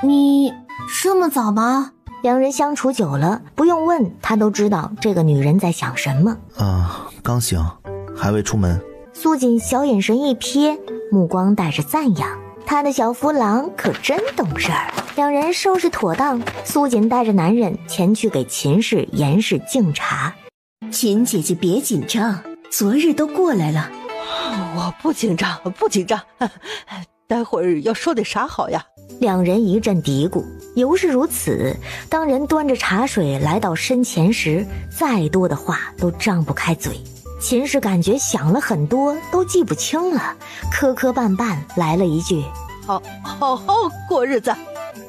你这么早吗？两人相处久了，不用问他都知道这个女人在想什么。刚醒，还未出门。苏锦小眼神一瞥，目光带着赞扬，他的小夫郎可真懂事儿。两人收拾妥当，苏锦带着男人前去给秦氏、严氏敬茶。秦姐姐别紧张，昨日都过来了。我不紧张，不紧张，待会儿要说点啥好呀？两人一阵嘀咕，犹是如此。当人端着茶水来到身前时，再多的话都张不开嘴。秦氏感觉想了很多，都记不清了，磕磕绊绊来了一句：好过日子，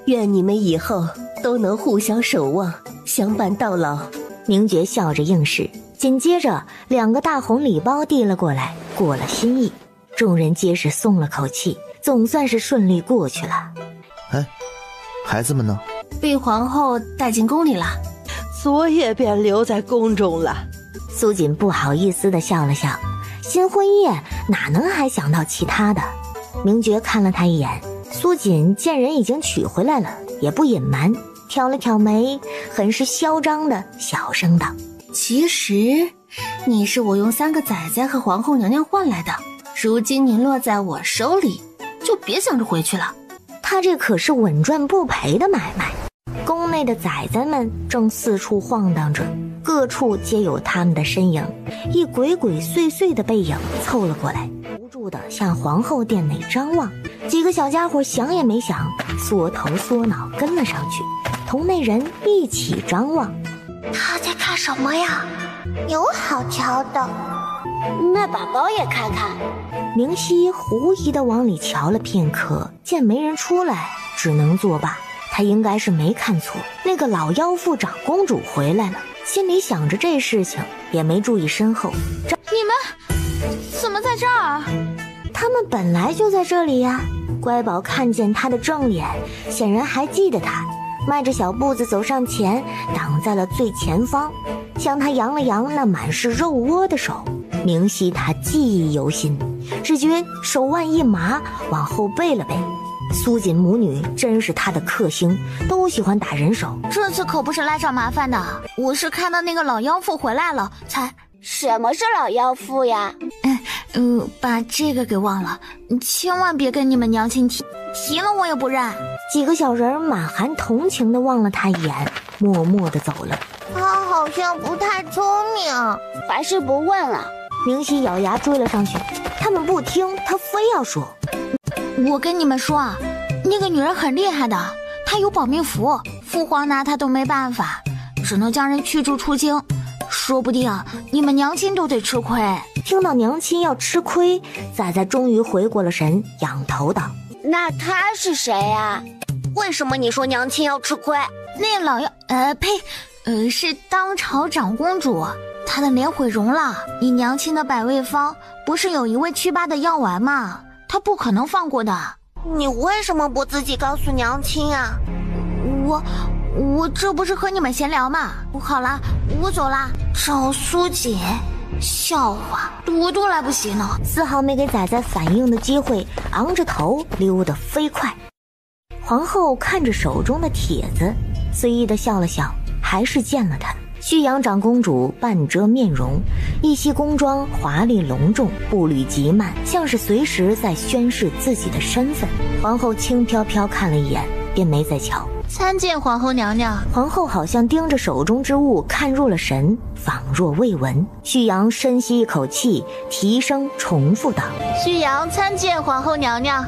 愿你们以后都能互相守望，相伴到老。明觉笑着应是，紧接着2个大红礼包递了过来，过了心意。众人皆是松了口气，总算是顺利过去了。孩子们呢？被皇后带进宫里了，昨夜便留在宫中了。苏锦不好意思地笑了笑，新婚夜哪能还想到其他的。明觉看了他一眼，苏锦见人已经娶回来了，也不隐瞒，挑了挑眉，很是嚣张的小声道：其实你是我用3个崽崽和皇后娘娘换来的，如今你落在我手里，就别想着回去了。他这可是稳赚不赔的买卖。宫内的崽崽们正四处晃荡着，各处皆有他们的身影，一鬼鬼祟祟的背影凑了过来，无助地向皇后殿内张望。几个小家伙想也没想，缩头缩脑跟了上去，同那人一起张望。他在看什么呀？有好瞧的，那宝宝也看看。明熙狐疑地往里瞧了片刻，见没人出来，只能作罢。他应该是没看错，那个老妖妇长公主回来了，心里想着这事情，也没注意身后。你们怎么在这儿？他们本来就在这里呀。乖宝看见他的正脸，显然还记得他，迈着小步子走上前，挡在了最前方，向他扬了扬那满是肉窝的手。明熙他记忆犹新，只觉手腕一麻，往后背了背。苏锦母女真是他的克星，都喜欢打人手。这次可不是来找麻烦的，我是看到那个老妖妇回来了才。什么是老妖妇呀？把这个给忘了，千万别跟你们娘亲提了我也不认。几个小人满含同情地望了他一眼，默默地走了。他好像不太聪明，还是不问了。明熙咬牙追了上去，他们不听，他非要说。我跟你们说啊，那个女人很厉害的，她有保命符，父皇拿她都没办法，只能将人驱逐出京，说不定你们娘亲都得吃亏。听到娘亲要吃亏，崽崽终于回过了神，仰头道：那她是谁呀？为什么你说娘亲要吃亏？那老妖是当朝长公主，她的脸毁容了。你娘亲的百味方不是有一味祛疤的药丸吗？她不可能放过的。你为什么不自己告诉娘亲啊？我这不是和你们闲聊吗？好啦，我走啦。找苏锦，笑话，多多来不及呢。丝毫没给崽崽反应的机会，昂着头溜得飞快。皇后看着手中的帖子，随意地笑了笑，还是见了他。旭阳长公主半遮面容，一袭宫装华丽隆重，步履极慢，像是随时在宣示自己的身份。皇后轻飘飘看了一眼，便没再瞧。参见皇后娘娘。皇后好像盯着手中之物看入了神，仿若未闻。旭阳深吸一口气，提声重复道：旭阳参见皇后娘娘。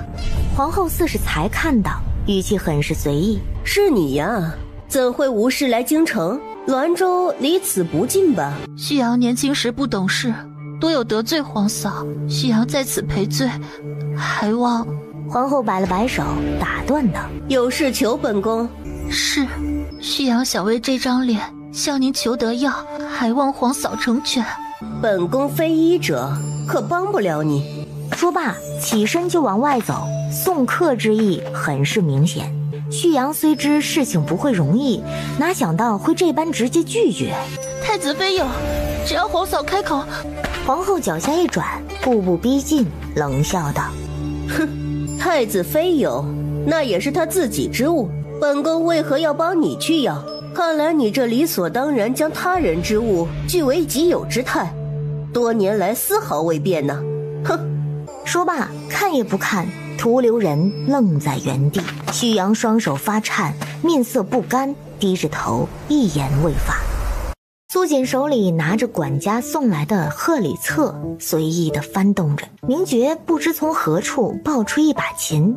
皇后似是才看到，语气很是随意：是你呀，怎会无事来京城？滦州离此不近吧？旭阳年轻时不懂事，多有得罪皇嫂，旭阳在此赔罪，还望……皇后摆了摆手，打断道：有事求本宫。是，旭阳想为这张脸向您求得药，还望皇嫂成全。本宫非医者，可帮不了你。说罢，起身就往外走，送客之意很是明显。旭阳虽知事情不会容易，哪想到会这般直接拒绝。太子妃有，只要皇嫂开口。皇后脚下一转，步步逼近，冷笑道：哼，太子妃有，那也是他自己之物，本宫为何要帮你去要？看来你这理所当然将他人之物据为己有之态，多年来丝毫未变呢。哼！说罢，看也不看，徒留人愣在原地。许阳双手发颤，面色不甘，低着头，一言未发。苏锦手里拿着管家送来的贺礼册，随意地翻动着。明觉不知从何处爆出一把琴，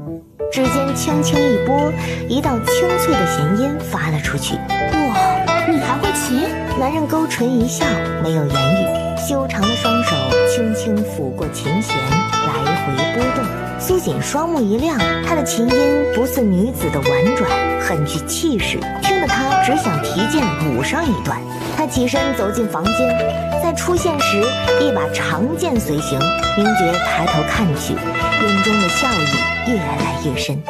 指尖轻轻一拨，一道清脆的弦音发了出去。哇，你还会琴？男人勾唇一笑，没有言语，修长的双手轻轻抚过琴弦，来回拨动。苏锦双目一亮，她的琴音不似女子的婉转，很具气势，听得他只想提剑舞上一段。他起身走进房间，在出现时一把长剑随行。明觉抬头看去，眼中的笑意越来越深。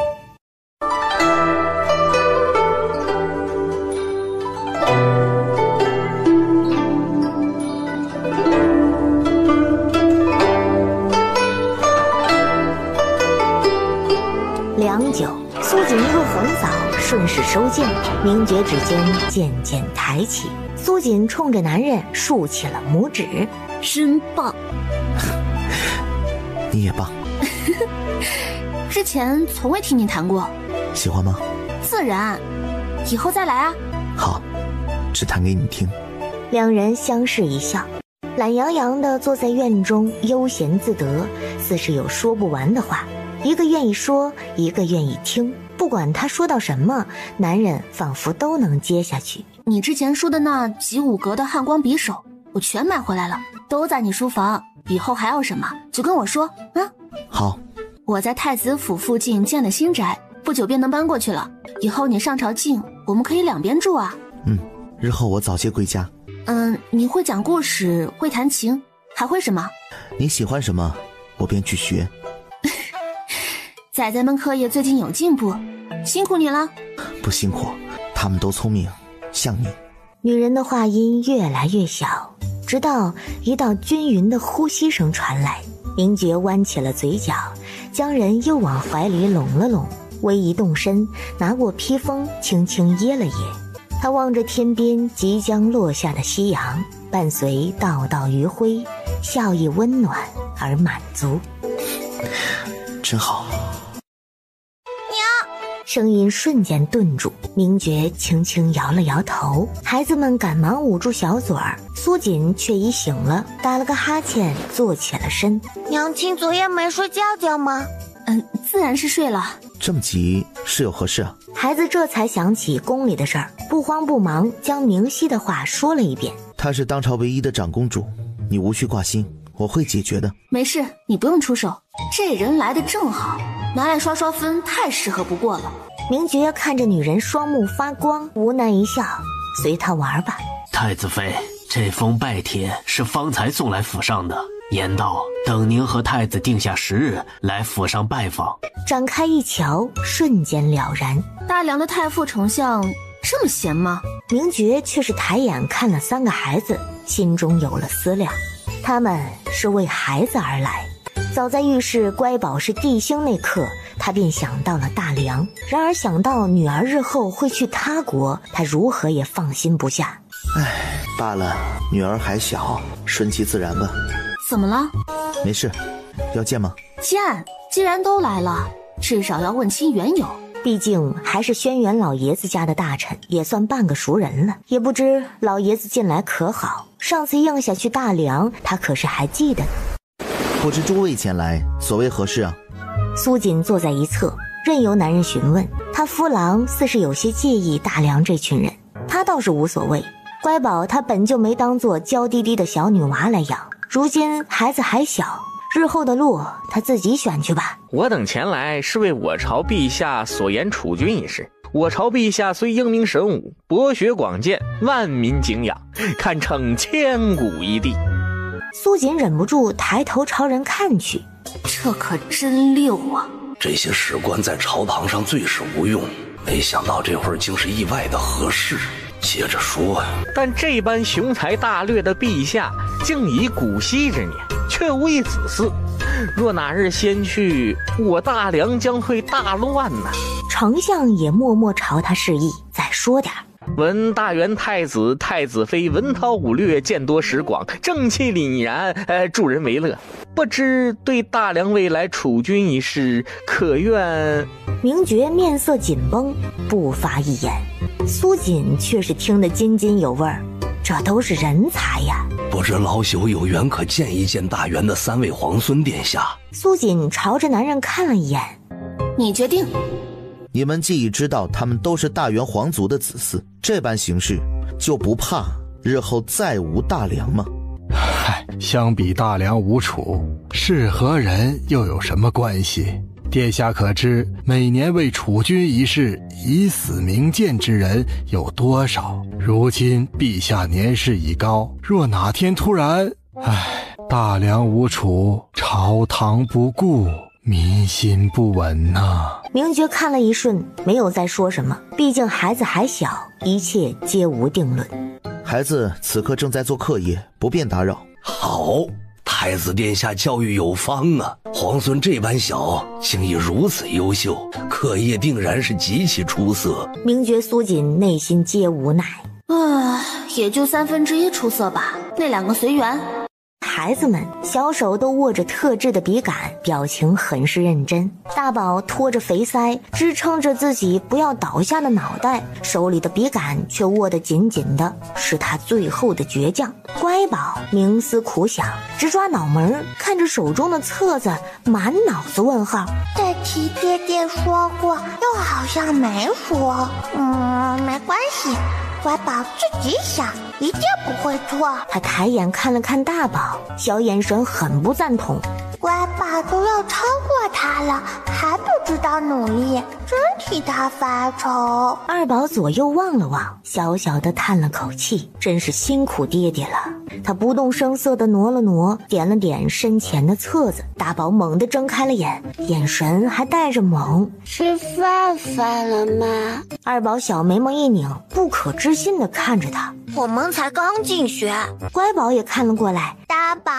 良久，苏锦一个横扫，顺势收剑，明觉指尖渐渐抬起。苏锦冲着男人竖起了拇指，真棒！你也棒。之前从未听你弹过，喜欢吗？自然，以后再来啊。好，只弹给你听。两人相视一笑，懒洋洋地坐在院中，悠闲自得，似是有说不完的话，一个愿意说，一个愿意听。不管他说到什么，男人仿佛都能接下去。你之前说的那几五格的汉光匕首，我全买回来了，都在你书房。以后还要什么，就跟我说啊。好，我在太子府附近建了新宅，不久便能搬过去了。以后你上朝近，我们可以两边住啊。日后我早些归家。你会讲故事，会弹琴，还会什么？你喜欢什么，我便去学。仔仔们课业最近有进步，辛苦你了。不辛苦，他们都聪明，像你。女人的话音越来越小，直到一道均匀的呼吸声传来。明觉弯起了嘴角，将人又往怀里拢了拢，微一动身，拿过披风，轻轻掖了掖。他望着天边即将落下的夕阳，伴随道道余晖，笑意温暖而满足。真好。声音瞬间顿住，明觉轻轻摇了摇头，孩子们赶忙捂住小嘴儿，苏锦却已醒了，打了个哈欠，坐起了身。娘亲昨夜没睡觉觉吗？自然是睡了。这么急是有何事啊？孩子这才想起宫里的事儿，不慌不忙将明熙的话说了一遍。她是当朝唯一的长公主，你无需挂心，我会解决的。没事，你不用出手，这人来的正好，拿来刷刷分，太适合不过了。明觉看着女人双目发光，无奈一笑，随她玩吧。太子妃，这封拜帖是方才送来府上的，言道等您和太子定下时日来府上拜访。展开一瞧，瞬间了然。大梁的太傅丞相这么闲吗？明觉却是抬眼看了三个孩子，心中有了思量，他们是为孩子而来。早在预示乖宝是帝星那刻，他便想到了大梁，然而想到女儿日后会去他国，他如何也放心不下。罢了，女儿还小，顺其自然吧。怎么了？没事，要见吗？见，既然都来了，至少要问清缘由。毕竟还是轩辕老爷子家的大臣，也算半个熟人了。也不知老爷子近来可好？上次应下去大梁，他可是还记得呢。不知诸位前来，所谓何事啊？苏锦坐在一侧，任由男人询问。他夫郎似是有些介意大梁这群人，他倒是无所谓。乖宝他本就没当做娇滴滴的小女娃来养，如今孩子还小，日后的路他自己选去吧。我等前来是为我朝陛下所言储君一事。我朝陛下虽英明神武，博学广见，万民敬仰，堪称千古一帝。苏锦忍不住抬头朝人看去，这可真溜啊！这些史官在朝堂上最是无用，没想到这会儿竟是意外的合适。接着说，但这般雄才大略的陛下，竟以古稀之年，却无一子嗣。若哪日先去，我大梁将会大乱呐！丞相也默默朝他示意，再说点。闻大元太子、太子妃文韬武略，见多识广，正气凛然，助人为乐。不知对大梁未来储君一事，可愿？名爵面色紧绷，不发一言。苏锦却是听得津津有味儿，这都是人才呀！不知老朽有缘可见一见大元的3位皇孙殿下。苏锦朝着男人看了一眼，你决定。你们既已知道他们都是大元皇族的子嗣，这般行事就不怕日后再无大梁吗？嗨，相比大梁吴楚，是何人又有什么关系？殿下可知，每年为储君一事以死明鉴之人有多少？如今陛下年事已高，若哪天突然，大梁吴楚，朝堂不顾，民心不稳呐。名爵看了一瞬，没有再说什么，毕竟孩子还小，一切皆无定论。孩子此刻正在做课业，不便打扰。好，太子殿下教育有方啊，皇孙这般小，竟已如此优秀，课业定然是极其出色。名爵苏锦内心皆无奈，也就1/3出色吧，那2个随缘。孩子们小手都握着特制的笔杆，表情很是认真。大宝拖着肥腮，支撑着自己不要倒下的脑袋，手里的笔杆却握得紧紧的，是他最后的倔强。乖宝冥思苦想，直抓脑门，看着手中的册子，满脑子问号。这题爹爹说过，又好像没说。没关系，乖宝自己想，一定不会错。他抬眼看了看大宝，小眼神很不赞同。乖宝都要超过他了，还不知道努力，真替他发愁。二宝左右望了望，小小的叹了口气，真是辛苦爹爹了。他不动声色地挪了挪，点了点身前的册子。大宝猛地睁开了眼，眼神还带着懵。吃饭了吗？二宝小眉毛一拧，不可置信地看着他。我们才刚进学。乖宝也看了过来。大宝，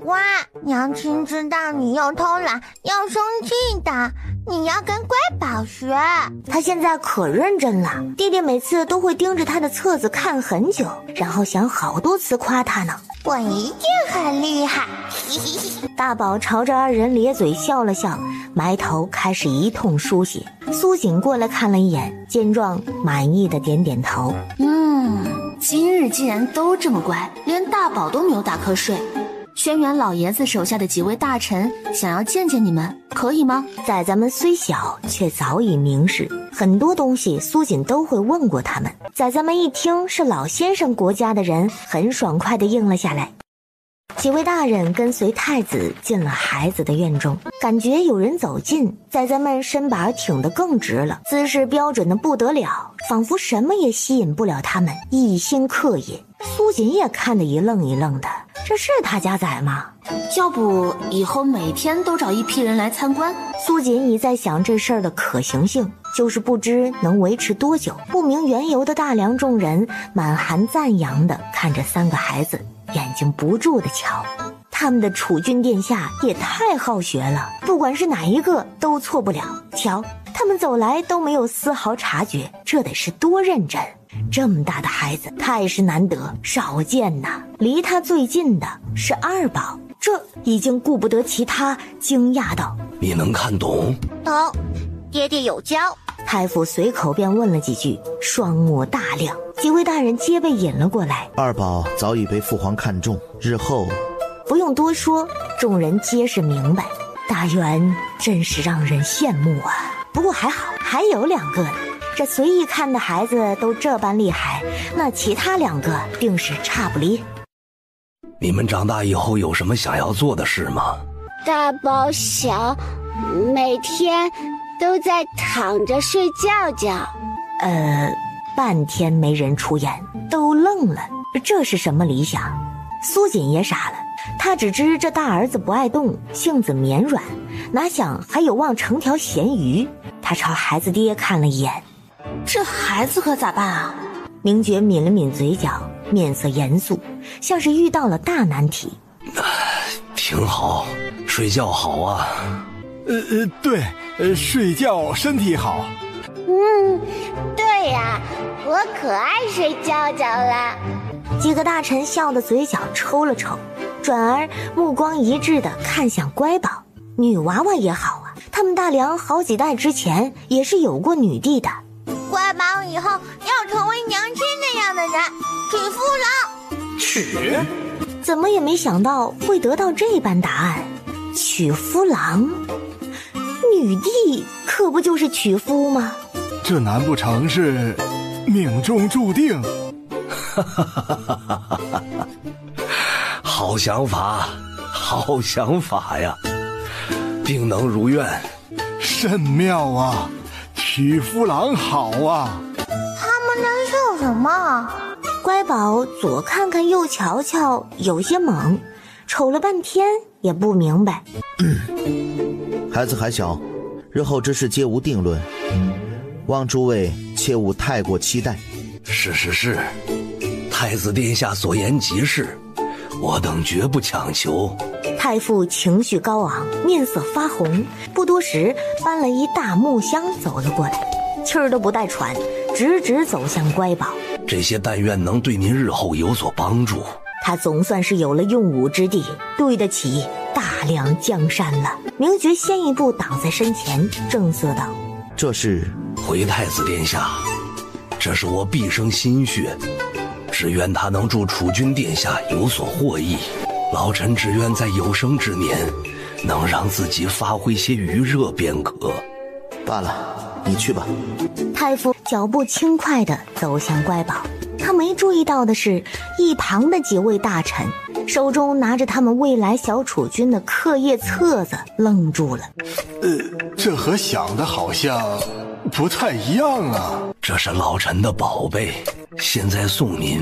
哇，娘亲知道你又偷懒，要生气的，你要跟乖宝学。他现在可认真了，弟弟每次都会盯着他的册子看很久，然后想好多次夸他呢。我一定很厉害。大宝朝着二人咧嘴笑了笑，埋头开始一通书写。苏锦过来看了一眼，见状满意的点点头。今日既然都这么乖，连大宝都没有打瞌睡。轩辕老爷子手下的几位大臣想要见见你们，可以吗？崽崽们虽小，却早已明示，很多东西苏锦都会问过他们。崽崽们一听是老先生国家的人，很爽快地应了下来。几位大人跟随太子进了孩子的院中，感觉有人走近，崽崽们身板挺得更直了，姿势标准的不得了，仿佛什么也吸引不了他们，一心课业。苏锦也看得一愣一愣的，这是他家崽吗？要不以后每天都找一批人来参观？苏锦已在想这事儿的可行性，就是不知能维持多久。不明缘由的大梁众人满含赞扬地看着3个孩子，眼睛不住地瞧。他们的储君殿下也太好学了，不管是哪一个都错不了。瞧，他们走来都没有丝毫察觉，这得是多认真。这么大的孩子太是难得，少见呐。离他最近的是二宝，这已经顾不得其他，惊讶道：你能看懂？懂，爹爹有教。太傅随口便问了几句，双目大亮。几位大人皆被引了过来。二宝早已被父皇看中，日后不用多说，众人皆是明白。大元真是让人羡慕啊！不过还好，还有2个呢。这随意看的孩子都这般厉害，那其他2个定是差不离。你们长大以后有什么想要做的事吗？大宝小，每天都在躺着睡觉。半天没人出言，都愣了。这是什么理想？苏锦也傻了，他只知这大儿子不爱动，性子绵软，哪想还有望成条咸鱼。他朝孩子爹看了一眼，这孩子可咋办啊？名爵抿了抿嘴角，面色严肃，像是遇到了大难题。挺好，睡觉好啊。对，睡觉身体好。对呀，我可爱睡觉觉了。几个大臣笑得嘴角抽了抽，转而目光一致地看向乖宝。女娃娃也好啊，他们大梁好几代之前也是有过女帝的。乖宝以后要成为娘亲那样的人，娶夫郎。娶？怎么也没想到会得到这般答案，娶夫郎。女帝可不就是娶夫吗？这难不成是命中注定？好想法，好想法呀！定能如愿，甚妙啊！娶夫郎好啊！他们在笑什么？乖宝左看看右瞧瞧，有些懵，瞅了半天也不明白。孩子还小，日后之事皆无定论，望诸位切勿太过期待。是，太子殿下所言极是，我等绝不强求。太傅情绪高昂，面色发红，不多时搬了一大木箱走了过来，气儿都不带喘，直直走向乖宝。这些但愿能对您日后有所帮助。他总算是有了用武之地，对得起大梁江山了。明觉先一步挡在身前，正色道：这是回太子殿下，这是我毕生心血，只愿他能助储君殿下有所获益。老臣只愿在有生之年，能让自己发挥些余热便可。罢了，你去吧。太傅脚步轻快地走向乖宝，他没注意到的是，一旁的几位大臣手中拿着他们未来小储君的课业册子，愣住了。这和想的好像不太一样啊。这是老臣的宝贝，现在送您，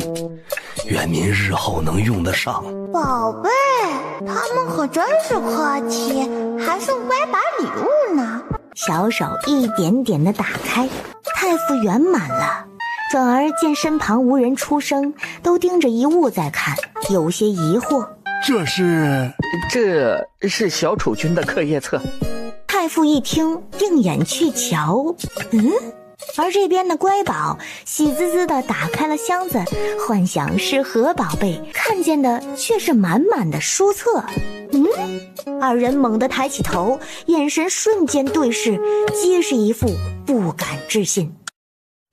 愿您日后能用得上。宝贝，他们可真是客气，还送乖宝礼物呢。小手一点点地打开，太傅圆满了。转而见身旁无人出声，都盯着一物在看，有些疑惑。这是小储君的课业册。太傅一听，定眼去瞧，而这边的乖宝喜滋滋地打开了箱子，幻想是何宝贝，看见的却是满满的书册。二人猛地抬起头，眼神瞬间对视，皆是一副不敢置信。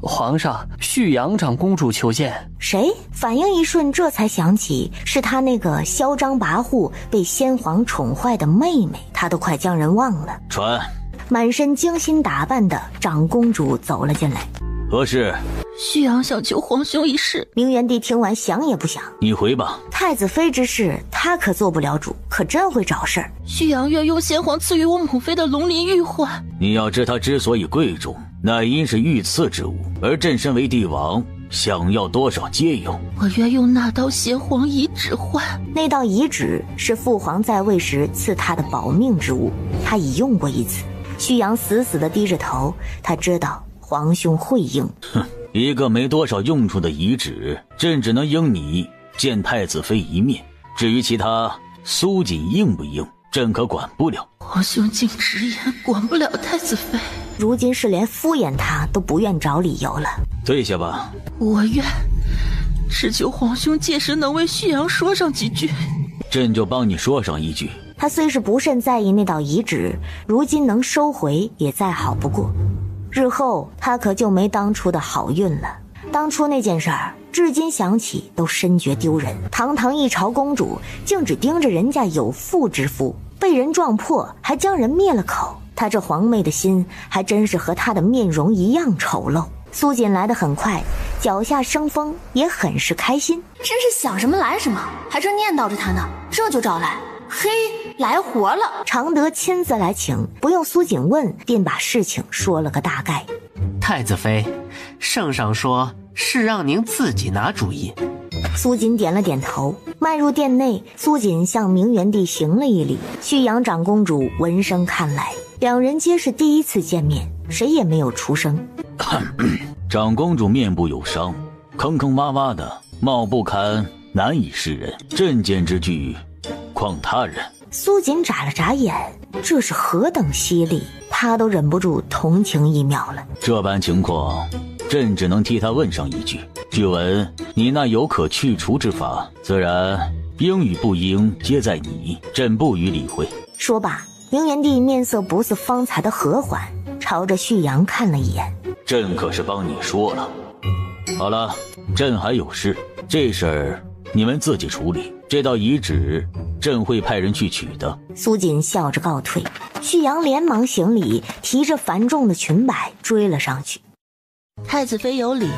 皇上，旭阳长公主求见。谁？反应一瞬，这才想起是他那个嚣张跋扈、被先皇宠坏的妹妹，他都快将人忘了。传。满身精心打扮的长公主走了进来。何事？旭阳想求皇兄一事。明元帝听完想也不想，你回吧。太子妃之事他可做不了主，可真会找事儿。旭阳愿用先皇赐予我母妃的龙鳞玉环。你要知他之所以贵重，乃因是御赐之物，而朕身为帝王，想要多少皆有。我愿用那道先皇遗旨换。那道遗旨是父皇在位时赐他的保命之物，他已用过一次。旭阳死死地低着头，他知道皇兄会应。一个没多少用处的遗旨，朕只能应你见太子妃一面。至于其他，苏锦应不应，朕可管不了。皇兄竟直言管不了太子妃，如今是连敷衍他都不愿找理由了。退下吧。我愿，只求皇兄届时能为旭阳说上几句。朕就帮你说上一句。他虽是不甚在意那道遗旨，如今能收回也再好不过。日后他可就没当初的好运了。当初那件事儿，至今想起都深觉丢人。堂堂一朝公主，竟只盯着人家有妇之夫，被人撞破，还将人灭了口。他这皇妹的心，还真是和他的面容一样丑陋。苏锦来得很快，脚下生风，也很是开心。真是想什么来什么，还正念叨着他呢，这就找来。嘿，来活了！常德亲自来请，不用苏锦问，便把事情说了个大概。太子妃，圣上说是让您自己拿主意。苏锦点了点头，迈入殿内，苏锦向明元帝行了一礼。旭阳长公主闻声看来，两人皆是第一次见面，谁也没有出声。长公主面部有伤，坑坑洼洼的，貌不堪，难以示人。朕见之惧，况他人。苏锦眨了眨眼，这是何等犀利！他都忍不住同情一秒了。这般情况，朕只能替他问上一句：据闻你那有可去除之法，自然应与不应皆在你，朕不予理会。说罢，明元帝面色不似方才的和缓，朝着旭阳看了一眼。朕可是帮你说了。好了，朕还有事，这事儿你们自己处理。这道遗旨，朕会派人去取的。苏锦笑着告退，旭阳连忙行礼，提着繁重的裙摆追了上去。太子妃有礼，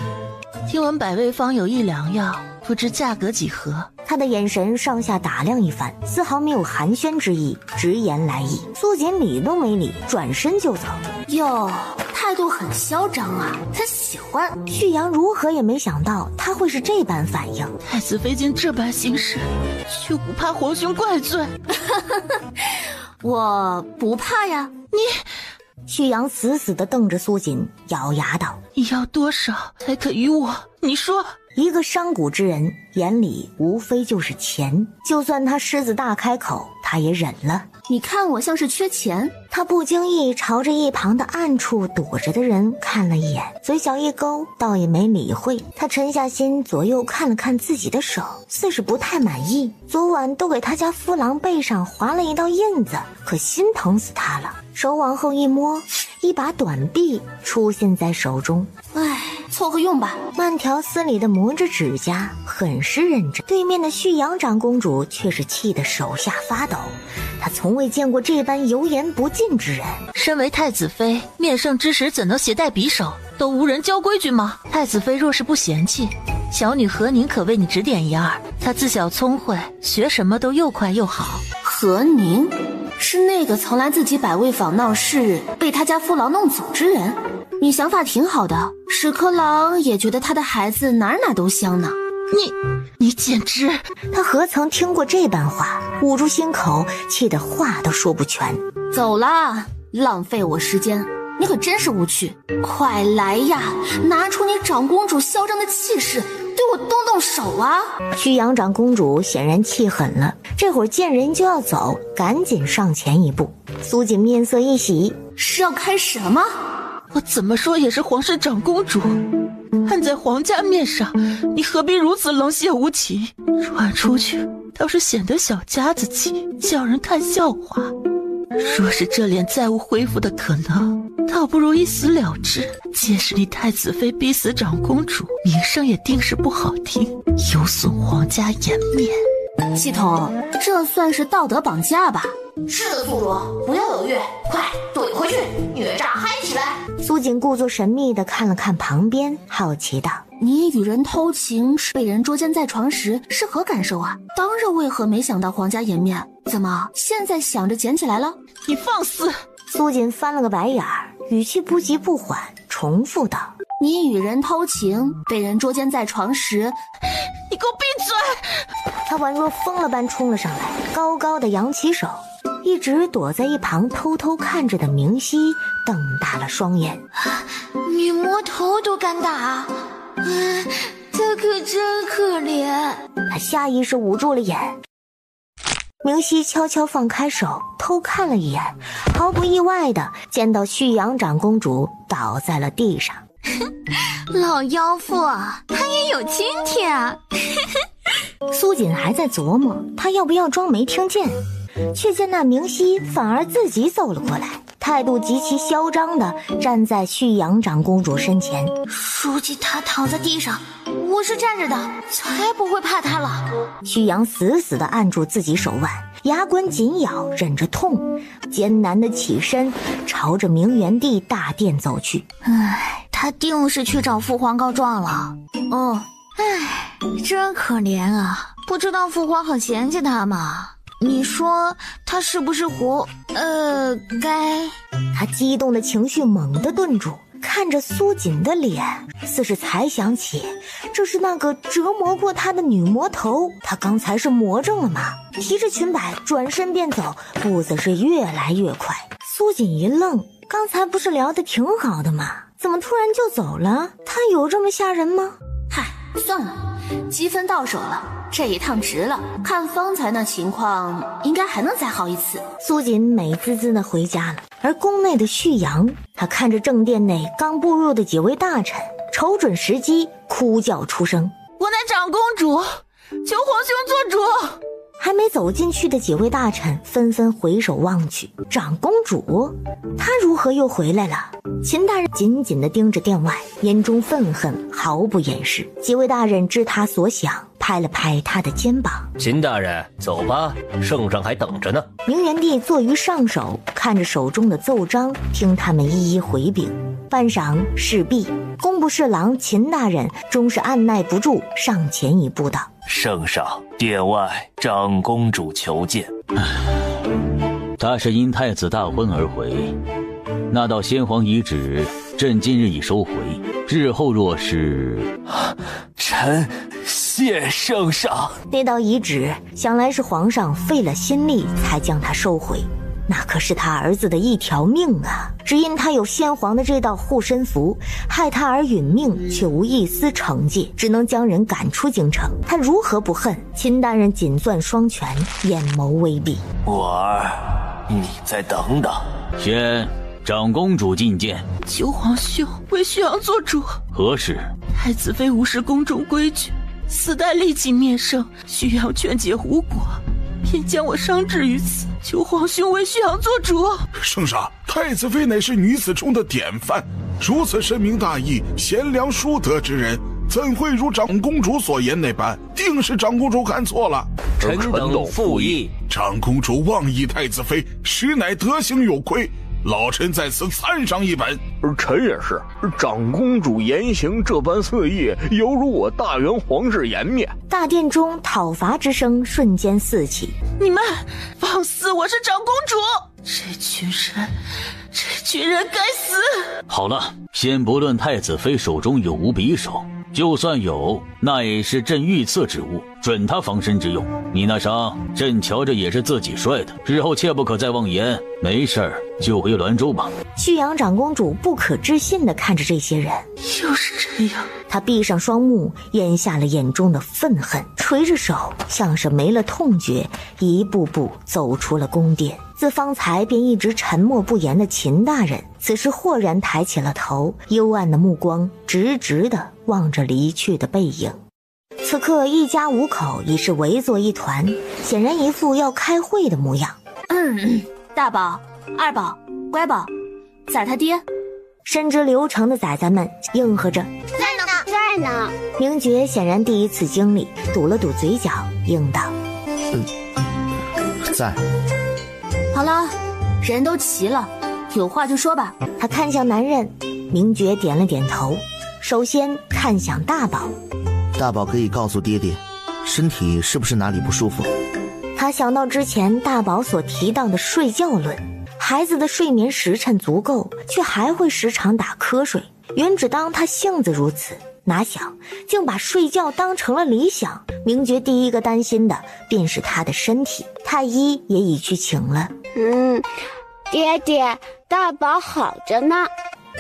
听闻百味方有一良药，不知价格几何？他的眼神上下打量一番，丝毫没有寒暄之意，直言来意。苏锦理都没理，转身就走。哟，态度很嚣张啊，他喜欢。旭阳如何也没想到他会是这般反应。太子妃竟这般行事，就不怕皇兄怪罪？我不怕呀。旭阳死死地瞪着苏锦，咬牙道：你要多少才肯与我？你说。一个商贾之人眼里无非就是钱，就算他狮子大开口，他也忍了。你看我像是缺钱？他不经意朝着一旁的暗处躲着的人看了一眼，嘴角一勾，倒也没理会。他沉下心，左右看了看自己的手，似是不太满意。昨晚都给他家夫郎背上划了一道印子，可心疼死他了。手往后一摸，一把短臂出现在手中。唉，凑合用吧。慢条斯理地磨着指甲，很是认真。对面的旭阳长公主却是气得手下发抖，她从未见过这般油盐不进之人。身为太子妃，面圣之时怎能携带匕首？都无人教规矩吗？太子妃若是不嫌弃，小女何宁可为你指点一二。她自小聪慧，学什么都又快又好。何宁是那个曾来自己百味坊闹事，被他家夫郎弄走之人。你想法挺好的，屎壳郎也觉得他的孩子哪哪都香呢。你简直……他何曾听过这般话，捂住心口，气得话都说不全。走啦，浪费我时间，你可真是无趣。快来呀，拿出你长公主嚣张的气势，对我动动手啊！旭阳长公主显然气狠了，这会儿见人就要走，赶紧上前一步。苏锦面色一喜，是要开始了吗？我怎么说也是皇室长公主，看在皇家面上，你何必如此冷血无情？传出去倒是显得小家子气，叫人看笑话。若是这脸再无恢复的可能，倒不如一死了之。届时你太子妃逼死长公主，名声也定是不好听，有损皇家颜面。系统，这算是道德绑架吧？是的，宿主，不要犹豫，快怼回去，虐诈嗨起来！苏锦故作神秘地看了看旁边，好奇道：你与人偷情，被人捉奸在床时是何感受啊？当日为何没想到皇家颜面？怎么现在想着捡起来了？你放肆！苏锦翻了个白眼儿，语气不急不缓，重复道：你与人偷情，被人捉奸在床时，你给我闭嘴！他宛若疯了般冲了上来，高高的扬起手。一直躲在一旁偷偷看着的明熙瞪大了双眼，女魔头都敢打，她可真可怜。他下意识捂住了眼。明熙悄悄放开手，偷看了一眼，毫不意外的见到旭阳长公主倒在了地上。老妖妇，她也有今天啊！苏锦还在琢磨他要不要装没听见，却见那明熙反而自己走了过来，态度极其嚣张地站在旭阳长公主身前。书记她躺在地上，我是站着的，才不会怕她了。旭阳死死地按住自己手腕，牙关紧咬，忍着痛，艰难地起身，朝着明元帝大殿走去。他定是去找父皇告状了。真可怜啊！不知道父皇很嫌弃他吗？你说他是不是该……他激动的情绪猛地顿住，看着苏锦的脸，似是才想起这是那个折磨过他的女魔头。他刚才是魔怔了吗？提着裙摆转身便走，步子是越来越快。苏锦一愣，刚才不是聊得挺好的吗？怎么突然就走了？他有这么吓人吗？嗨，算了，积分到手了，这一趟值了。看方才那情况，应该还能再好一次。苏锦美滋滋地回家了，而宫内的旭阳，他看着正殿内刚步入的几位大臣，瞅准时机，哭叫出声：“我乃长公主，求皇兄做主！”还没走进去的几位大臣纷纷回首望去，长公主，她如何又回来了？秦大人紧紧地盯着殿外，眼中愤恨毫不掩饰。几位大人知他所想，拍了拍他的肩膀：“秦大人，走吧，圣上还等着呢。”明元帝坐于上首，看着手中的奏章，听他们一一回禀。半晌事毕，工部侍郎秦大人终是按耐不住，上前一步道：“圣上，殿外长公主求见。”他是因太子大婚而回，那道先皇遗旨，朕今日已收回。日后若是……臣谢圣上。那道遗旨，想来是皇上费了心力才将它收回。那可是他儿子的一条命啊！只因他有先皇的这道护身符，害他儿殒命，却无一丝惩戒，只能将人赶出京城。他如何不恨？秦大人紧攥双拳，眼眸微闭。我儿，你再等等。宣长公主觐见。求皇兄为旭阳做主。何事？太子妃无视宫中规矩，死待立即灭圣，旭阳劝解无果，便将我伤至于此。求皇兄为旭阳做主。圣上，太子妃乃是女子中的典范，如此深明大义、贤良淑德之人，怎会如长公主所言那般？定是长公主看错了。臣等附议。长公主妄议太子妃，实乃德行有亏，老臣在此参赏一本。臣也是。长公主言行这般色业，犹如我大元皇室颜面。大殿中讨伐之声瞬间四起。你们放肆！我是长公主，这群人该死！好了，先不论太子妃手中有无匕首，就算有，那也是朕御赐之物，准他防身之用。你那伤，朕瞧着也是自己摔的，日后切不可再妄言。没事儿就回滦州吧。旭阳长公主不可置信地看着这些人，又是这样。她闭上双目，咽下了眼中的愤恨，垂着手，像是没了痛觉，一步步走出了宫殿。自方才便一直沉默不言的秦大人，此时豁然抬起了头，幽暗的目光直直地望着离去的背影。此刻一家五口已是围作一团，显然一副要开会的模样。大宝、二宝、乖宝，崽他爹。深知流程的崽崽们应和着：“在呢。”明觉显然第一次经历，堵了堵嘴角，应道：“在。”好了，人都齐了，有话就说吧。他看向男人，明觉点了点头，首先看向大宝。大宝可以告诉爹爹，身体是不是哪里不舒服？他想到之前大宝所提到的睡觉论，孩子的睡眠时辰足够，却还会时常打瞌睡。原只当他性子如此，哪想竟把睡觉当成了理想。明觉第一个担心的便是他的身体，太医也已去请了。爹爹，大宝好着呢。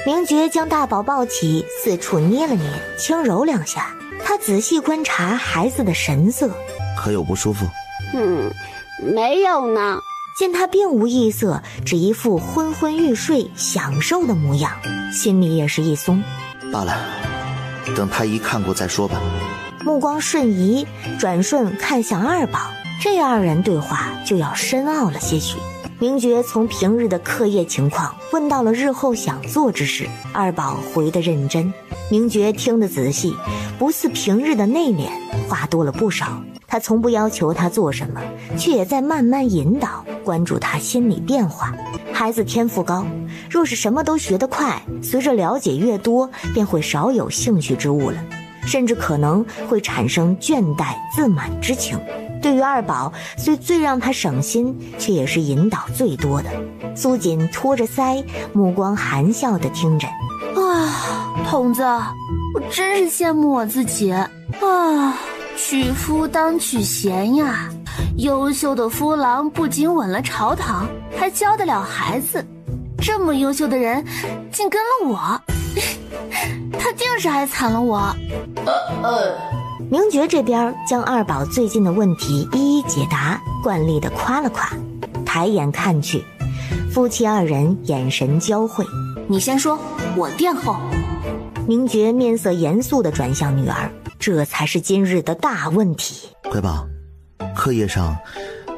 明觉将大宝抱起，四处捏了捏，轻揉两下。他仔细观察孩子的神色，可有不舒服？没有呢。见他并无异色，只一副昏昏欲睡享受的模样，心里也是一松。罢了，等太医看过再说吧。目光瞬移，转瞬看向二宝，这二人对话就要深奥了些许。明觉从平日的课业情况问到了日后想做之事，二宝回得认真。明觉听得仔细，不似平日的内敛，话多了不少。他从不要求他做什么，却也在慢慢引导，关注他心理变化。孩子天赋高，若是什么都学得快，随着了解越多，便会少有兴趣之物了，甚至可能会产生倦怠自满之情。对于二宝，虽最让他省心，却也是引导最多的。苏锦托着腮，目光含笑地听着。童子，我真是羡慕我自己啊！娶夫当娶贤呀，优秀的夫郎不仅稳了朝堂，还教得了孩子。这么优秀的人，竟跟了我，他定是还惨了我。明觉这边将二宝最近的问题一一解答，惯例的夸了夸，抬眼看去，夫妻二人眼神交汇。你先说，我殿后。明觉面色严肃地转向女儿，这才是今日的大问题。乖宝，课业上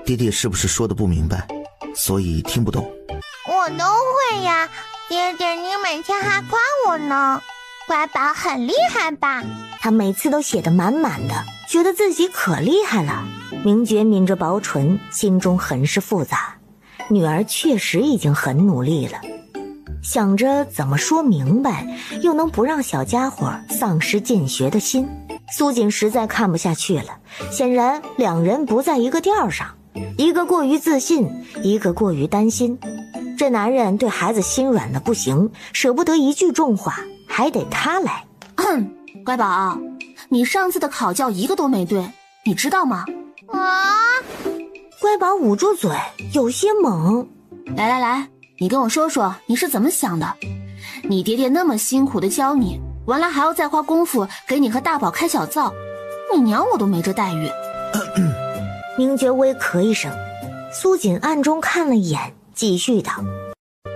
爹爹是不是说的不明白，所以听不懂？我都会呀，爹爹你每天还夸我呢。乖宝很厉害吧？他每次都写得满满的，觉得自己可厉害了。明觉抿着薄唇，心中很是复杂。女儿确实已经很努力了，想着怎么说明白，又能不让小家伙丧失进学的心。苏锦实在看不下去了，显然两人不在一个调上，一个过于自信，一个过于担心。这男人对孩子心软的不行，舍不得一句重话，还得他来。乖宝，你上次的考教一个都没对，你知道吗？乖宝捂住嘴，有些懵。来，你跟我说说你是怎么想的？你爹爹那么辛苦的教你，完了还要再花功夫给你和大宝开小灶，你娘我都没这待遇。明觉微咳一声，苏锦暗中看了一眼，继续道：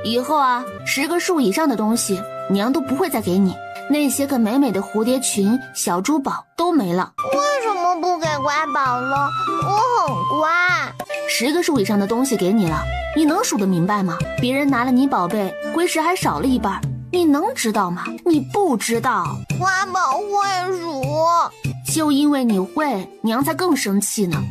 以后啊，10个数以上的东西娘都不会再给你，那些个美美的蝴蝶裙、小珠宝都没了。为什么不给乖宝了？我很乖。10个数以上的东西给你了，你能数得明白吗？别人拿了你宝贝，归时还少了一半，你能知道吗？你不知道。乖宝会数，就因为你会，娘才更生气呢。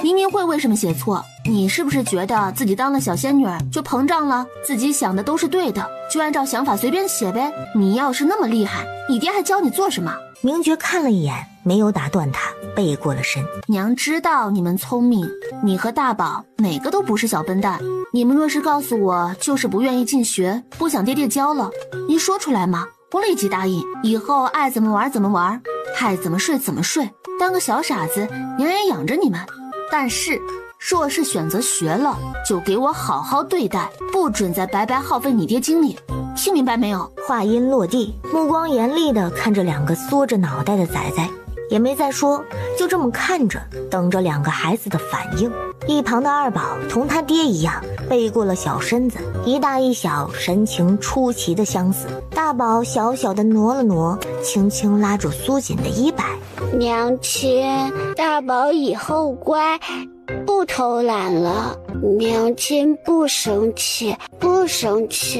明明会，为什么写错？你是不是觉得自己当了小仙女就膨胀了？自己想的都是对的，就按照想法随便写呗。你要是那么厉害，你爹还教你做什么？明觉看了一眼，没有打断他，背过了身。娘知道你们聪明，你和大宝哪个都不是小笨蛋。你们若是告诉我就是不愿意进学，不想爹爹教了，你说出来嘛，我立即答应。以后爱怎么玩怎么玩，爱怎么睡怎么睡，当个小傻子，娘也养着你们。但是若是选择学了，就给我好好对待，不准再白白耗费你爹精力，听明白没有？话音落地，目光严厉地看着两个缩着脑袋的崽崽，也没再说，就这么看着，等着两个孩子的反应。一旁的二宝同他爹一样，背过了小身子，一大一小，神情出奇的相似。大宝小小的挪了挪，轻轻拉住苏锦的衣摆。娘亲，大宝以后乖，不偷懒了。娘亲不生气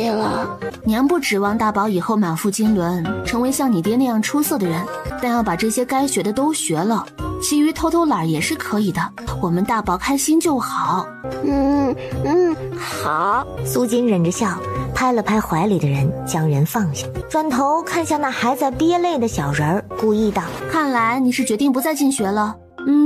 了。娘不指望大宝以后满腹经纶，成为像你爹那样出色的人，但要把这些该学的都学了，其余偷懒也是可以的。我们大宝开心就好。好。苏锦忍着笑，拍了拍怀里的人，将人放下，转头看向那还在憋泪的小人儿，故意道：看来你是决定不再进学了。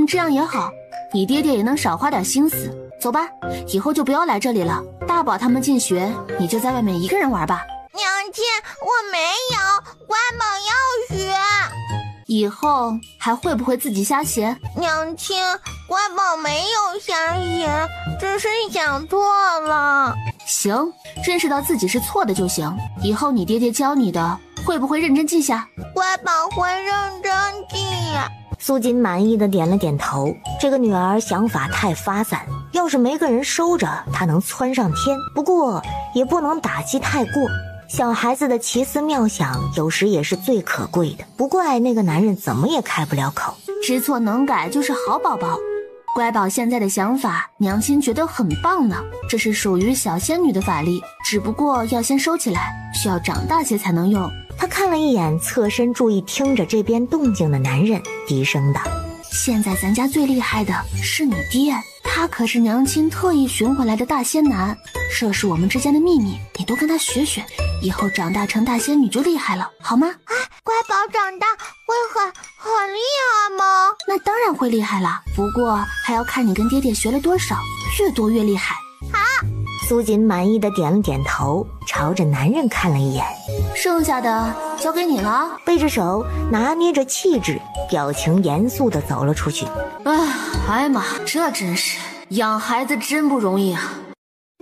这样也好，你爹爹也能少花点心思。走吧，以后就不要来这里了。大宝他们进学，你就在外面一个人玩吧。娘亲，我没有，乖宝要学。以后还会不会自己瞎写？娘亲，乖宝没有瞎写，只是想错了。行，认识到自己是错的就行。以后你爹爹教你的，会不会认真记下？乖宝会认真记。苏锦满意的点了点头，这个女儿想法太发散，要是没个人收着，她能蹿上天。不过也不能打击太过，小孩子的奇思妙想有时也是最可贵的，不怪那个男人怎么也开不了口。知错能改就是好宝宝。乖宝现在的想法，娘亲觉得很棒呢。这是属于小仙女的法力，只不过要先收起来，需要长大些才能用。他看了一眼侧身注意听着这边动静的男人，低声道：现在咱家最厉害的是你爹，他可是娘亲特意寻回来的大仙男，这是我们之间的秘密，你多跟他学学，以后长大成大仙女就厉害了，好吗？乖宝长大会很厉害吗？那当然会厉害了，不过还要看你跟爹爹学了多少，越多越厉害。好。苏锦满意的点了点头，朝着男人看了一眼，剩下的交给你了。背着手拿捏着气质，表情严肃的走了出去。哎呀妈，这真是养孩子真不容易啊。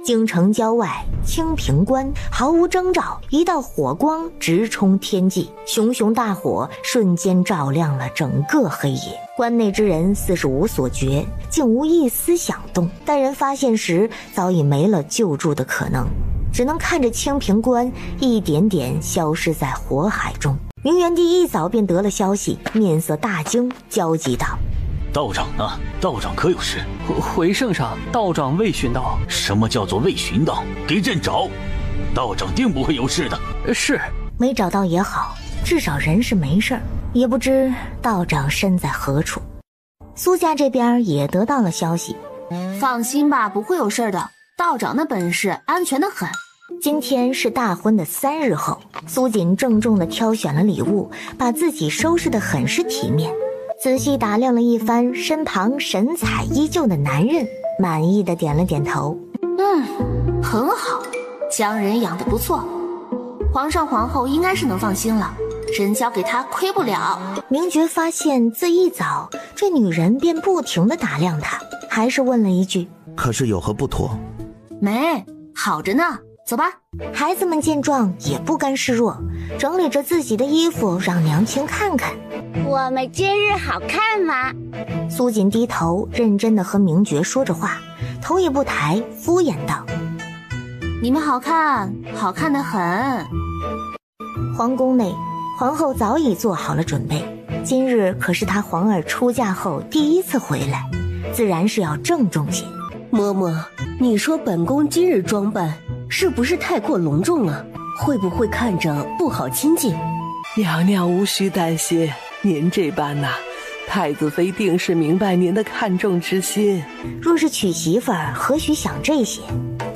京城郊外清平关，毫无征兆，一道火光直冲天际，熊熊大火瞬间照亮了整个黑夜。关内之人似是无所觉，竟无一丝响动。待人发现时，早已没了救助的可能，只能看着清平关一点点消失在火海中。明元帝一早便得了消息，面色大惊，焦急道：道长呢？道长可有事？回圣上，道长未寻到。什么叫做未寻到？给朕找！道长定不会有事的。是。没找到也好，至少人是没事儿，也不知道长身在何处。苏家这边也得到了消息，放心吧，不会有事的。道长的本事安全得很。今天是大婚的3日后，苏锦郑重地挑选了礼物，把自己收拾得很是体面。仔细打量了一番身旁神采依旧的男人，满意的点了点头。很好，将人养得不错，皇上皇后应该是能放心了，人交给他亏不了。明觉发现自一早这女人便不停地打量他，还是问了一句：可是有何不妥？没，好着呢，走吧。孩子们见状也不甘示弱，整理着自己的衣服让娘亲看看。我们今日好看吗？苏锦低头认真地和明觉说着话，头也不抬，敷衍道：你们好看，好看得很。皇宫内，皇后早已做好了准备，今日可是她皇儿出嫁后第一次回来，自然是要郑重些。嬷嬷，你说本宫今日装扮是不是太过隆重了？会不会看着不好亲近？娘娘无需担心，您这般呐，太子妃定是明白您的看重之心。若是娶媳妇儿，何须想这些？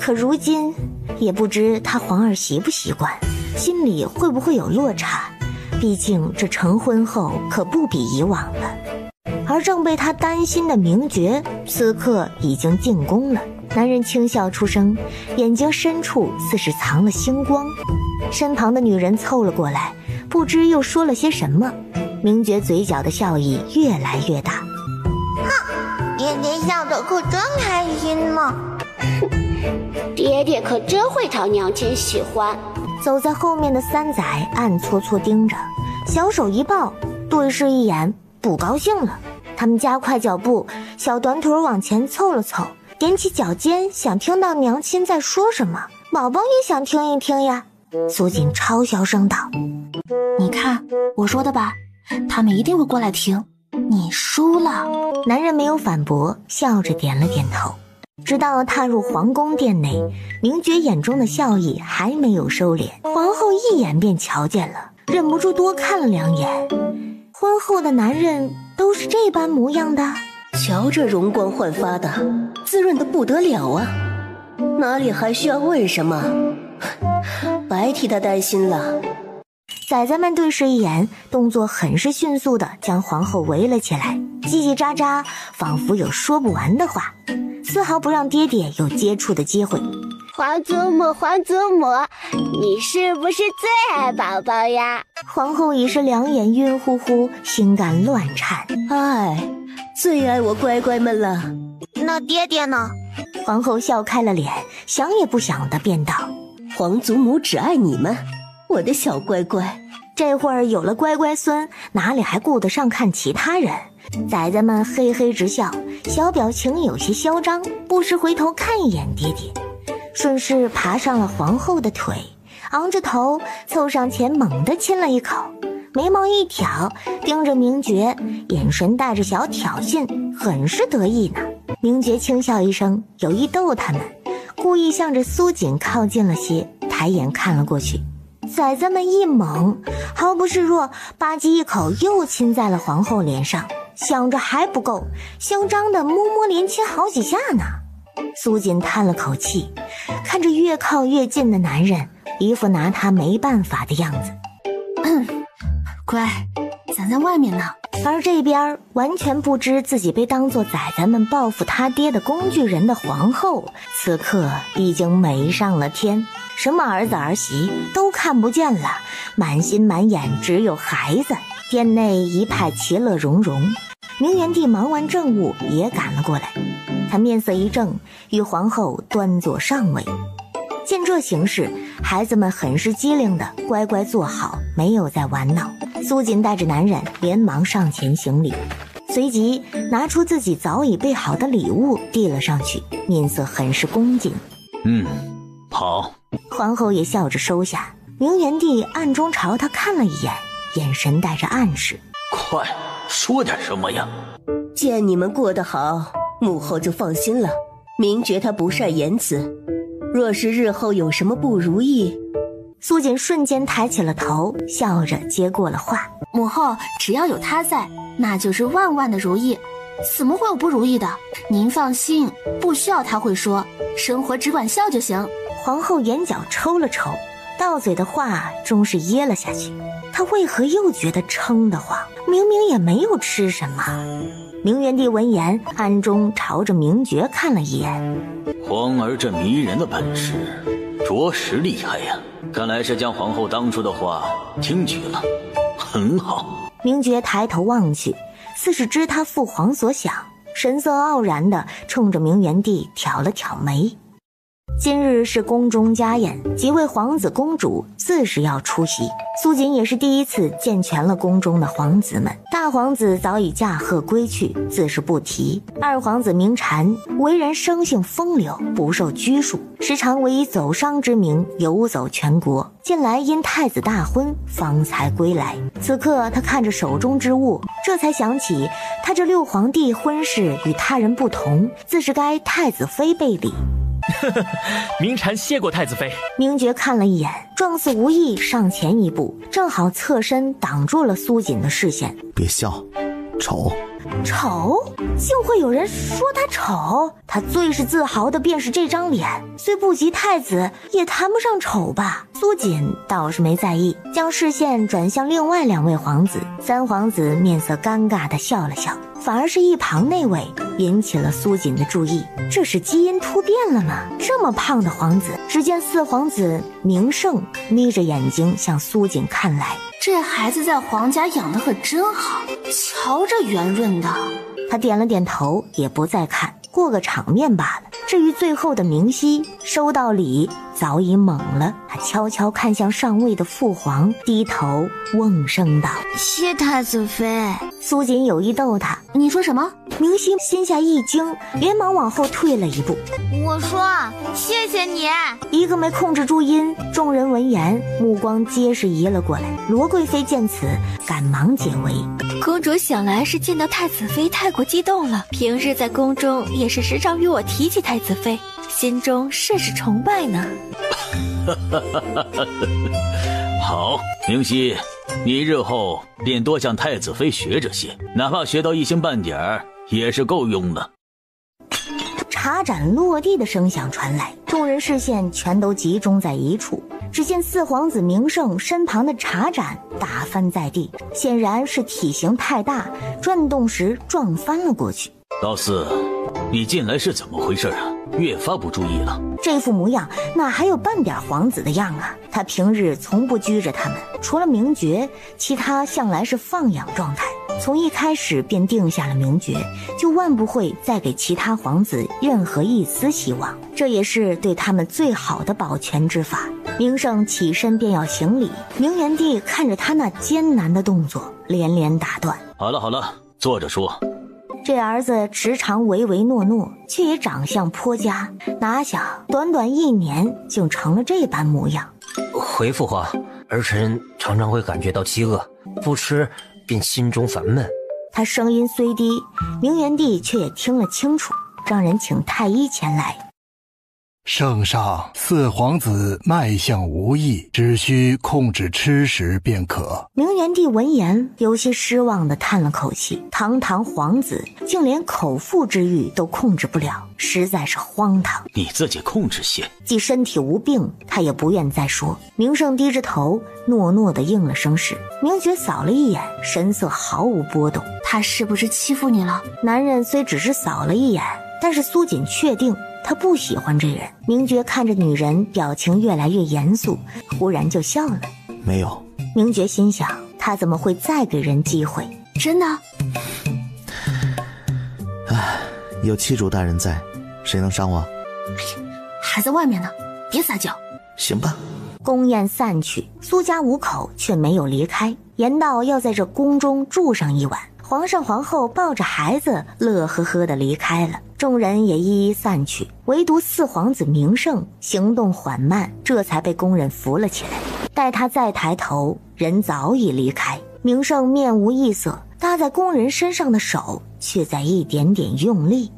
可如今也不知她皇儿习不习惯，心里会不会有落差？毕竟这成婚后可不比以往了。而正被他担心的明觉，此刻已经进宫了。男人轻笑出声，眼睛深处似是藏了星光。身旁的女人凑了过来，不知又说了些什么。明觉嘴角的笑意越来越大。爹爹笑得可真开心呢。爹爹可真会讨娘亲喜欢。走在后面的三仔暗搓搓盯着，小手一抱，对视一眼，不高兴了。他们加快脚步，小短腿往前凑了凑，踮起脚尖，想听到娘亲在说什么。宝宝也想听一听呀。苏锦超小声道：你看我说的吧，他们一定会过来听。你输了。男人没有反驳，笑着点了点头。直到踏入皇宫殿内，明觉眼中的笑意还没有收敛。皇后一眼便瞧见了，忍不住多看了2眼。婚后的男人都是这般模样的，瞧这容光焕发的，滋润的不得了啊！哪里还需要为什么？白替他担心了。崽崽们对视一眼，动作很是迅速的将皇后围了起来，叽叽喳喳，仿佛有说不完的话，丝毫不让爹爹有接触的机会。皇祖母，皇祖母，你是不是最爱宝宝呀？皇后已是两眼晕乎乎，心肝乱颤。哎，最爱我乖乖们了。那爹爹呢？皇后笑开了脸，想也不想的便道：皇祖母只爱你们，我的小乖乖。这会儿有了乖乖孙，哪里还顾得上看其他人？崽崽们嘿嘿直笑，小表情有些嚣张，不时回头看一眼爹爹，顺势爬上了皇后的腿，昂着头凑上前猛地亲了一口，眉毛一挑，盯着明觉，眼神带着小挑衅，很是得意呢。明觉轻笑一声，有意逗他们，故意向着苏锦靠近了些，抬眼看了过去。崽崽们一猛，毫不示弱，吧唧一口又亲在了皇后脸上，想着还不够，嚣张的摸摸连亲好几下呢。苏锦叹了口气，看着越靠越近的男人，一副拿他没办法的样子。乖，咱在外面呢。而这边完全不知自己被当作崽崽们报复他爹的工具人的皇后，此刻已经没上了天，什么儿子儿媳都看不见了，满心满眼只有孩子。殿内一派其乐融融。明元帝忙完政务也赶了过来，他面色一正，与皇后端坐上位。见这形势，孩子们很是机灵的乖乖坐好，没有再玩闹。苏锦带着男人连忙上前行礼，随即拿出自己早已备好的礼物递了上去，面色很是恭敬。好。皇后也笑着收下。明元帝暗中朝他看了一眼，眼神带着暗示。快说点什么呀？见你们过得好，母后就放心了。明觉他不善言辞，若是日后有什么不如意……苏锦瞬间抬起了头，笑着接过了话。母后只要有他在，那就是万万的如意，怎么会有不如意的？您放心，不需要他会说，生活只管笑就行。皇后眼角抽了抽，到嘴的话终是噎了下去。她为何又觉得撑得慌？明明也没有吃什么。明元帝闻言，暗中朝着明觉看了一眼。皇儿这迷人的本事着实厉害呀，看来是将皇后当初的话听取了，很好。明觉抬头望去，似是知他父皇所想，神色傲然地冲着明元帝挑了挑眉。今日是宫中家宴，几位皇子公主自是要出席。苏锦也是第一次见全了宫中的皇子们。大皇子早已驾鹤归去，自是不提。二皇子明禅为人生性风流，不受拘束，时常为以走商之名游走全国。近来因太子大婚，方才归来。此刻他看着手中之物，这才想起他这六皇帝婚事与他人不同，自是该太子妃备礼。明禅谢过太子妃。明觉看了一眼，状似无意上前一步，正好侧身挡住了苏锦的视线。别笑，丑。丑？竟会有人说他丑？他最是自豪的便是这张脸，虽不及太子，也谈不上丑吧。苏锦倒是没在意，将视线转向另外两位皇子。三皇子面色尴尬地笑了笑，反而是一旁那位引起了苏锦的注意。这是基因突变了吗？这么胖的皇子。只见四皇子明胜眯着眼睛向苏锦看来，这孩子在皇家养得可真好，瞧着圆润的。他点了点头，也不再看，过个场面罢了。至于最后的明熙，收到礼早已懵了。他悄悄看向上位的父皇，低头瓮声道：谢太子妃。苏锦有意逗他，你说什么？明熙心下一惊，连忙往后退了一步。我说谢谢你。一个没控制住音，众人闻言目光皆是移了过来。罗贵妃见此，赶忙解围。公主想来是见到太子妃太过激动了，平日在宫中也是时常与我提起太子妃，心中甚是崇拜呢。好，明熙，你日后便多向太子妃学这些，哪怕学到一星半点儿也是够用的。茶盏落地的声响传来，众人视线全都集中在一处。只见四皇子明胜身旁的茶盏打翻在地，显然是体型太大，转动时撞翻了过去。老四，你近来是怎么回事啊？越发不注意了。这副模样哪还有半点皇子的样啊？他平日从不拘着他们，除了明觉，其他向来是放养状态。从一开始便定下了明觉，就万不会再给其他皇子任何一丝希望，这也是对他们最好的保全之法。明胜起身便要行礼，明元帝看着他那艰难的动作，连连打断：好了好了，坐着说。这儿子时常唯唯诺诺，却也长相颇佳，哪想短短1年就成了这般模样。回父皇，儿臣常常会感觉到饥饿，不吃便心中烦闷。他声音虽低，明元帝却也听了清楚，让人请太医前来。圣上，四皇子脉象无异，只需控制吃食便可。明元帝闻言有些失望地叹了口气，堂堂皇子竟连口腹之欲都控制不了，实在是荒唐。你自己控制些。既身体无病，他也不愿再说。明胜低着头诺诺地应了声是。明觉扫了一眼，神色毫无波动。他是不是欺负你了？男人虽只是扫了一眼，但是苏锦确定他不喜欢这人。明觉看着女人表情越来越严肃，忽然就笑了。没有。明觉心想，他怎么会再给人机会？真的？有妻主大人在，谁能伤我？还在外面呢，别撒娇。行吧。宫宴散去，苏家五口却没有离开，言道要在这宫中住上一晚。皇上皇后抱着孩子乐呵呵地离开了，众人也一一散去，唯独四皇子明胜行动缓慢，这才被宫人扶了起来。待他再抬头，人早已离开。明胜面无异色，搭在宫人身上的手却在一点点用力。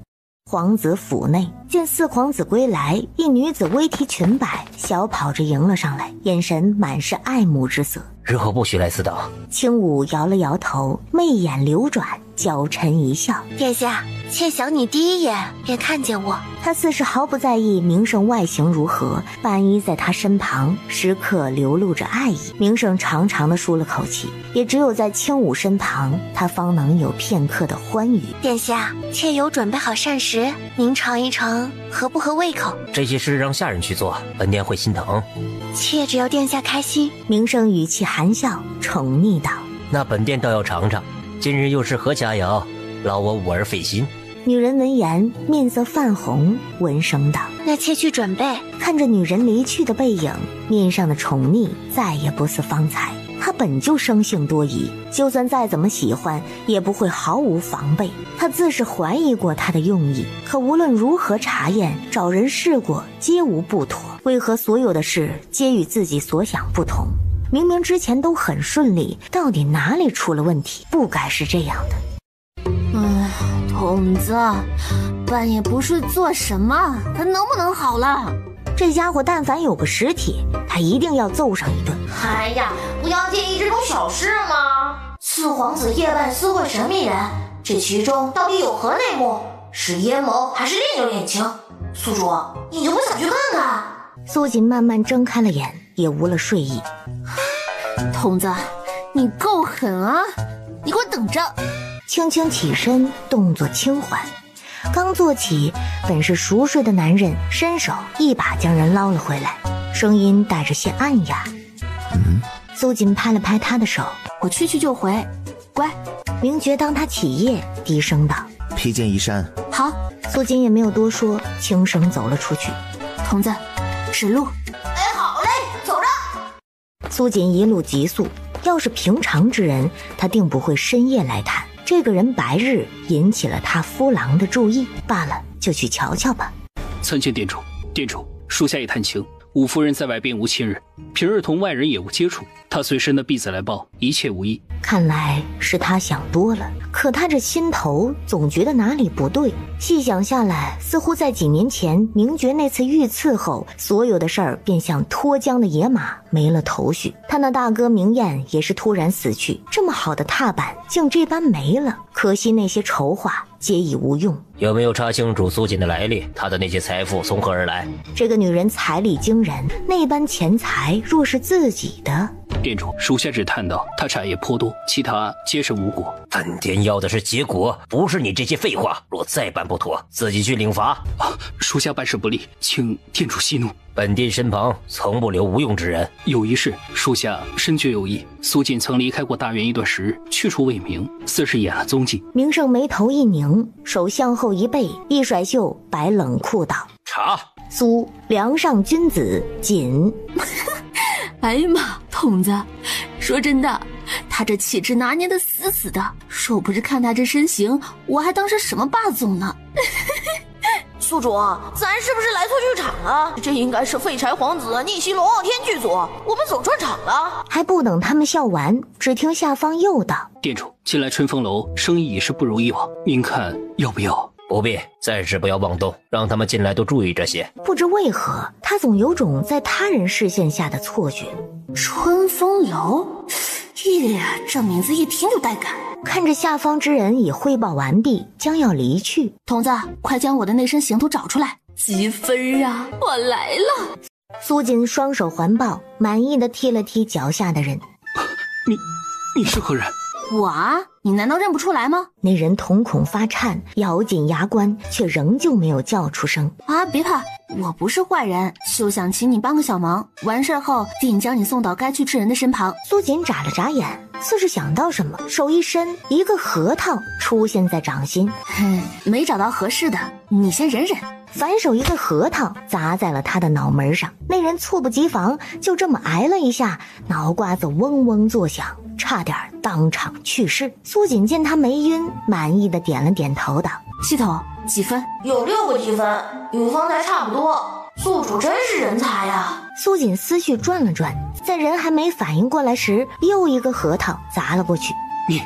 皇子府内见四皇子归来，一女子微提裙摆，小跑着迎了上来，眼神满是爱慕之色。日后不许来此岛。轻舞摇了摇头，媚眼流转，娇嗔一笑：殿下，妾想你第一眼便看见我。他似是毫不在意明胜外形如何，半依在他身旁，时刻流露着爱意。明胜长长的舒了口气，也只有在轻舞身旁，他方能有片刻的欢愉。殿下，妾有准备好膳食，您尝一尝，合不合胃口？这些事让下人去做，本殿会心疼。妾只要殿下开心。明胜语气含笑，宠溺道：那本殿倒要尝尝，今日又是何佳肴，劳我五儿费心。女人闻言面色泛红，闻声道：那妾去准备。看着女人离去的背影，面上的宠溺再也不似方才。他本就生性多疑，就算再怎么喜欢，也不会毫无防备。他自是怀疑过他的用意，可无论如何查验，找人试过，皆无不妥。为何所有的事皆与自己所想不同？明明之前都很顺利，到底哪里出了问题？不该是这样的。筒子，半夜不睡做什么？他能不能好了？这家伙但凡有个实体，他一定要揍上一顿。哎呀，不要介意这种小事吗？四皇子夜半私会神秘人，这其中到底有何内幕？是阴谋还是另有恋情？宿主，你就不想去看看？苏锦慢慢睁开了眼，也无了睡意。筒子，你够狠啊！你给我等着！轻轻起身，动作轻缓，刚坐起，本是熟睡的男人伸手一把将人捞了回来，声音带着些暗哑。苏锦拍了拍他的手：我去就回，乖。明觉当他起夜，低声道：披剑移山。好。苏锦也没有多说，轻声走了出去。筒子，指路。哎，好嘞，走着。苏锦一路急速，要是平常之人，他定不会深夜来探。这个人白日引起了他夫郎的注意，罢了，就去瞧瞧吧。参见殿主，殿主，属下已探情，五夫人在外并无亲人，平日同外人也无接触，她随身的婢子来报，一切无异。看来是他想多了，可他这心头总觉得哪里不对。细想下来，似乎在几年前明觉那次遇刺后，所有的事儿便像脱缰的野马，没了头绪。他那大哥明艳也是突然死去，这么好的踏板竟这般没了，可惜那些筹划皆已无用。有没有查清楚苏锦的来历？他的那些财富从何而来？这个女人财力惊人，那般钱财若是自己的……殿主，属下只探到他产业颇多，其他皆是无果。本殿要的是结果，不是你这些废话。若再办不妥，自己去领罚。属下办事不力，请殿主息怒。本殿身旁从不留无用之人。有一事，属下深觉有意。苏锦曾离开过大元一段时日，去处未明，似是掩了踪迹。明胜眉头一拧，手向后一背，一甩袖，摆冷酷道：查。苏梁上君子锦。哎呀妈，筒子，说真的，他这气质拿捏的死死的，若不是看他这身形，我还当是什么霸总呢。宿主，咱是不是来错剧场了？这应该是废柴皇子逆袭龙傲天剧组，我们走错场了。还不等他们笑完，只听下方又道：殿主，近来春风楼生意已是不如以往，您看要不要？不必，暂时不要妄动，让他们进来都注意这些。不知为何，他总有种在他人视线下的错觉。春风楼，这名字一听就带感。看着下方之人已汇报完毕，将要离去。筒子，快将我的那身行头找出来。积分啊，我来了。苏锦双手环抱，满意的踢了踢脚下的人。你是何人？我啊，你难道认不出来吗？那人瞳孔发颤，咬紧牙关，却仍旧没有叫出声。啊，别怕，我不是坏人，就想请你帮个小忙，完事后定将你送到该去之人的身旁。苏锦眨了眨眼，似是想到什么，手一伸，一个核桃出现在掌心。没找到合适的，你先忍忍。反手一个核桃砸在了他的脑门上，那人猝不及防，就这么挨了一下，脑瓜子嗡嗡作响，差点当场去世。苏锦见他没晕，满意的点了点头道：系统几分？有6个积分，与方才差不多。宿主真是人才呀！苏锦思绪转了转，在人还没反应过来时，又一个核桃砸了过去。你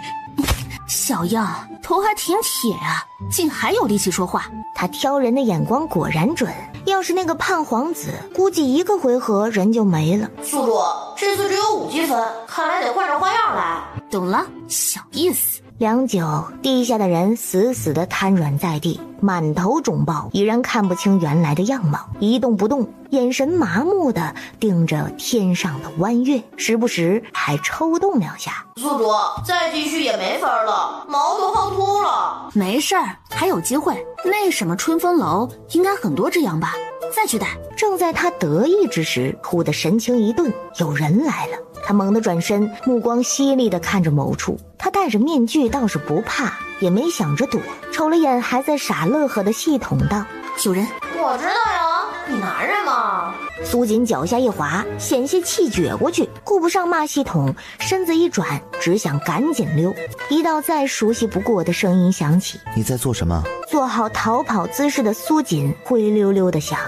小样，头还挺铁啊，竟还有力气说话。他挑人的眼光果然准，要是那个胖皇子，估计一个回合人就没了。宿主，这次只有5积分，看来得换着花样来。懂了，小意思。良久，地下的人死死地瘫软在地，满头肿包，已然看不清原来的样貌，一动不动，眼神麻木地盯着天上的弯月，时不时还抽动2下。宿主，再继续也没分了，毛都薅秃了。没事儿，还有机会。那什么春风楼应该很多只羊吧，再去带。正在他得意之时，忽的神情一顿，有人来了。他猛地转身，目光犀利地看着某处。他戴着面具倒是不怕，也没想着躲，瞅了眼还在傻乐呵的系统道：有人。我知道呀，你男人嘛。苏锦脚下一滑，险些气撅过去，顾不上骂系统，身子一转，只想赶紧溜。一道再熟悉不过的声音响起：你在做什么？做好逃跑姿势的苏锦灰溜溜地想：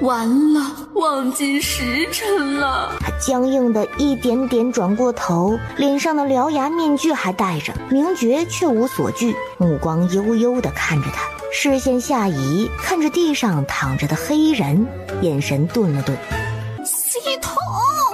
完了，忘记时辰了。他僵硬的一点点转过头，脸上的獠牙面具还戴着，明觉却无所惧，目光悠悠地看着他，视线下移，看着地上躺着的黑衣人，眼神顿了顿。系统，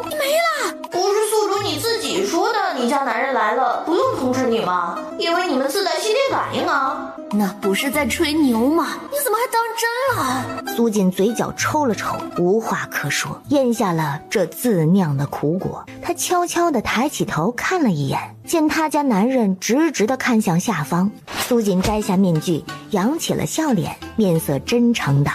你没了！不是宿主你自己说的，你家男人来了，不用通知你吗？因为你们自带心电感应啊。那不是在吹牛吗？你怎么还当真了？苏锦嘴角抽了抽，无话可说，咽下了这自酿的苦果。他悄悄地抬起头看了一眼，见他家男人直直地看向下方。苏锦摘下面具，扬起了笑脸，面色真诚道：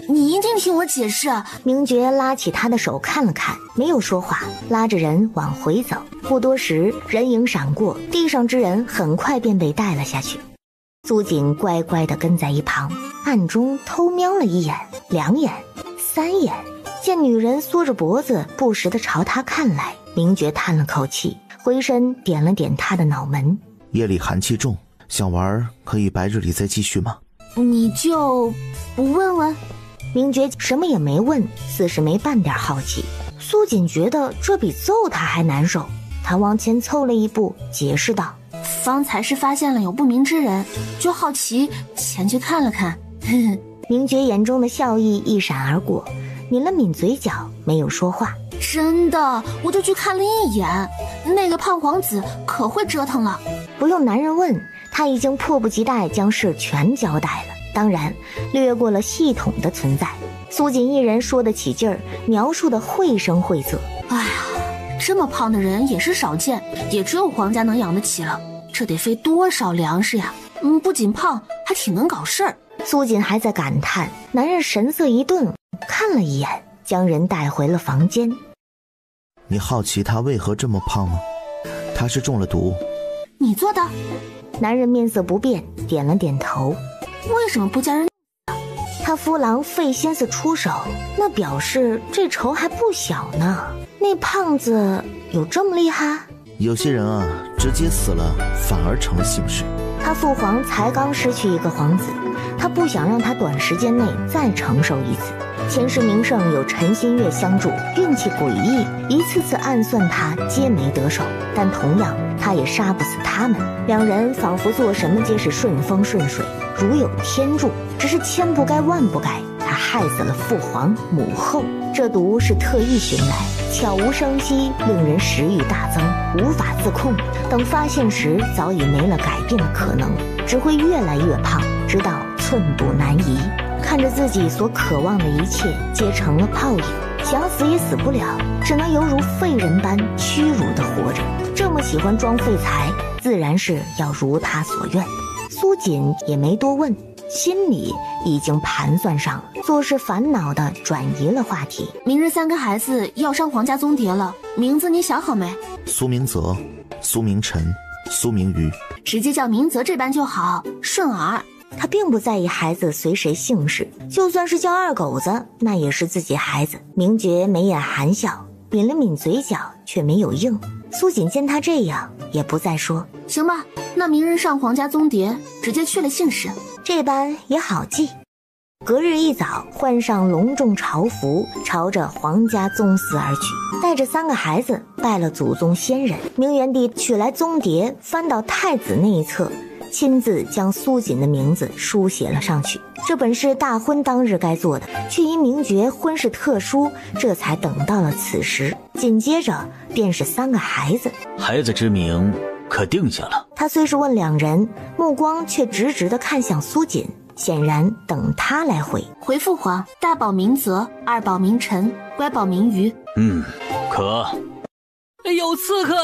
你一定听我解释。明觉拉起他的手看了看，没有说话，拉着人往回走。不多时，人影闪过，地上之人很快便被带了下去。苏锦乖乖地跟在一旁，暗中偷瞄了一眼、2眼、3眼，见女人缩着脖子不时地朝他看来，明觉叹了口气，回身点了点他的脑门。夜里寒气重，想玩可以白日里再继续吗？你就不问问？明觉什么也没问，似是没半点好奇。苏锦觉得这比揍他还难受，他往前凑了一步，解释道：方才是发现了有不明之人，就好奇前去看了看。明觉眼中的笑意一闪而过，抿了抿嘴角，没有说话。真的，我就去看了一眼，那个胖皇子可会折腾了。不用男人问，他已经迫不及待将事全交代了，当然略过了系统的存在。苏锦一人说得起劲儿，描述的绘声绘色。哎呀，这么胖的人也是少见，也只有皇家能养得起了，这得费多少粮食呀！不仅胖，还挺能搞事儿。苏锦还在感叹，男人神色一顿，看了一眼，将人带回了房间。你好奇他为何这么胖吗？他是中了毒。你做的？男人面色不变，点了点头。为什么不叫人？他夫郎费心思出手，那表示这仇还不小呢。那胖子有这么厉害？有些人啊，直接死了反而成了幸事。他父皇才刚失去一个皇子，他不想让他短时间内再承受一次。前世名胜有陈新月相助，运气诡异，一次次暗算他皆没得手，但同样他也杀不死他们。两人仿佛做什么皆是顺风顺水，如有天助，只是千不该万不该，他害死了父皇母后。这毒是特意寻来，悄无声息，令人食欲大增，无法自控。等发现时，早已没了改变的可能，只会越来越胖，直到寸步难移。看着自己所渴望的一切皆成了泡影，想死也死不了，只能犹如废人般屈辱地活着。这么喜欢装废材，自然是要如他所愿。苏锦也没多问，心里已经盘算上了，做事烦恼的转移了话题。明日3个孩子要上皇家宗蝶了，名字你想好没？苏明泽、苏明晨、苏明瑜，直接叫明泽这般就好，顺耳。他并不在意孩子随谁姓氏，就算是叫二狗子，那也是自己孩子。明觉眉眼含笑，抿了抿嘴角，却没有应。苏锦见他这样，也不再说。行吧，那明日上皇家宗蝶，直接去了姓氏，这般也好记。隔日一早，换上隆重朝服，朝着皇家宗祠而去，带着3个孩子拜了祖宗先人。明元帝取来宗牒，翻到太子那一侧，亲自将苏锦的名字书写了上去。这本是大婚当日该做的，却因明觉婚事特殊，这才等到了此时。紧接着便是3个孩子，孩子之名可定下了？他虽是问2人，目光却直直地看向苏锦，显然等他来回。回父皇，大宝明泽，二宝明晨，乖宝明瑜。可。有刺客！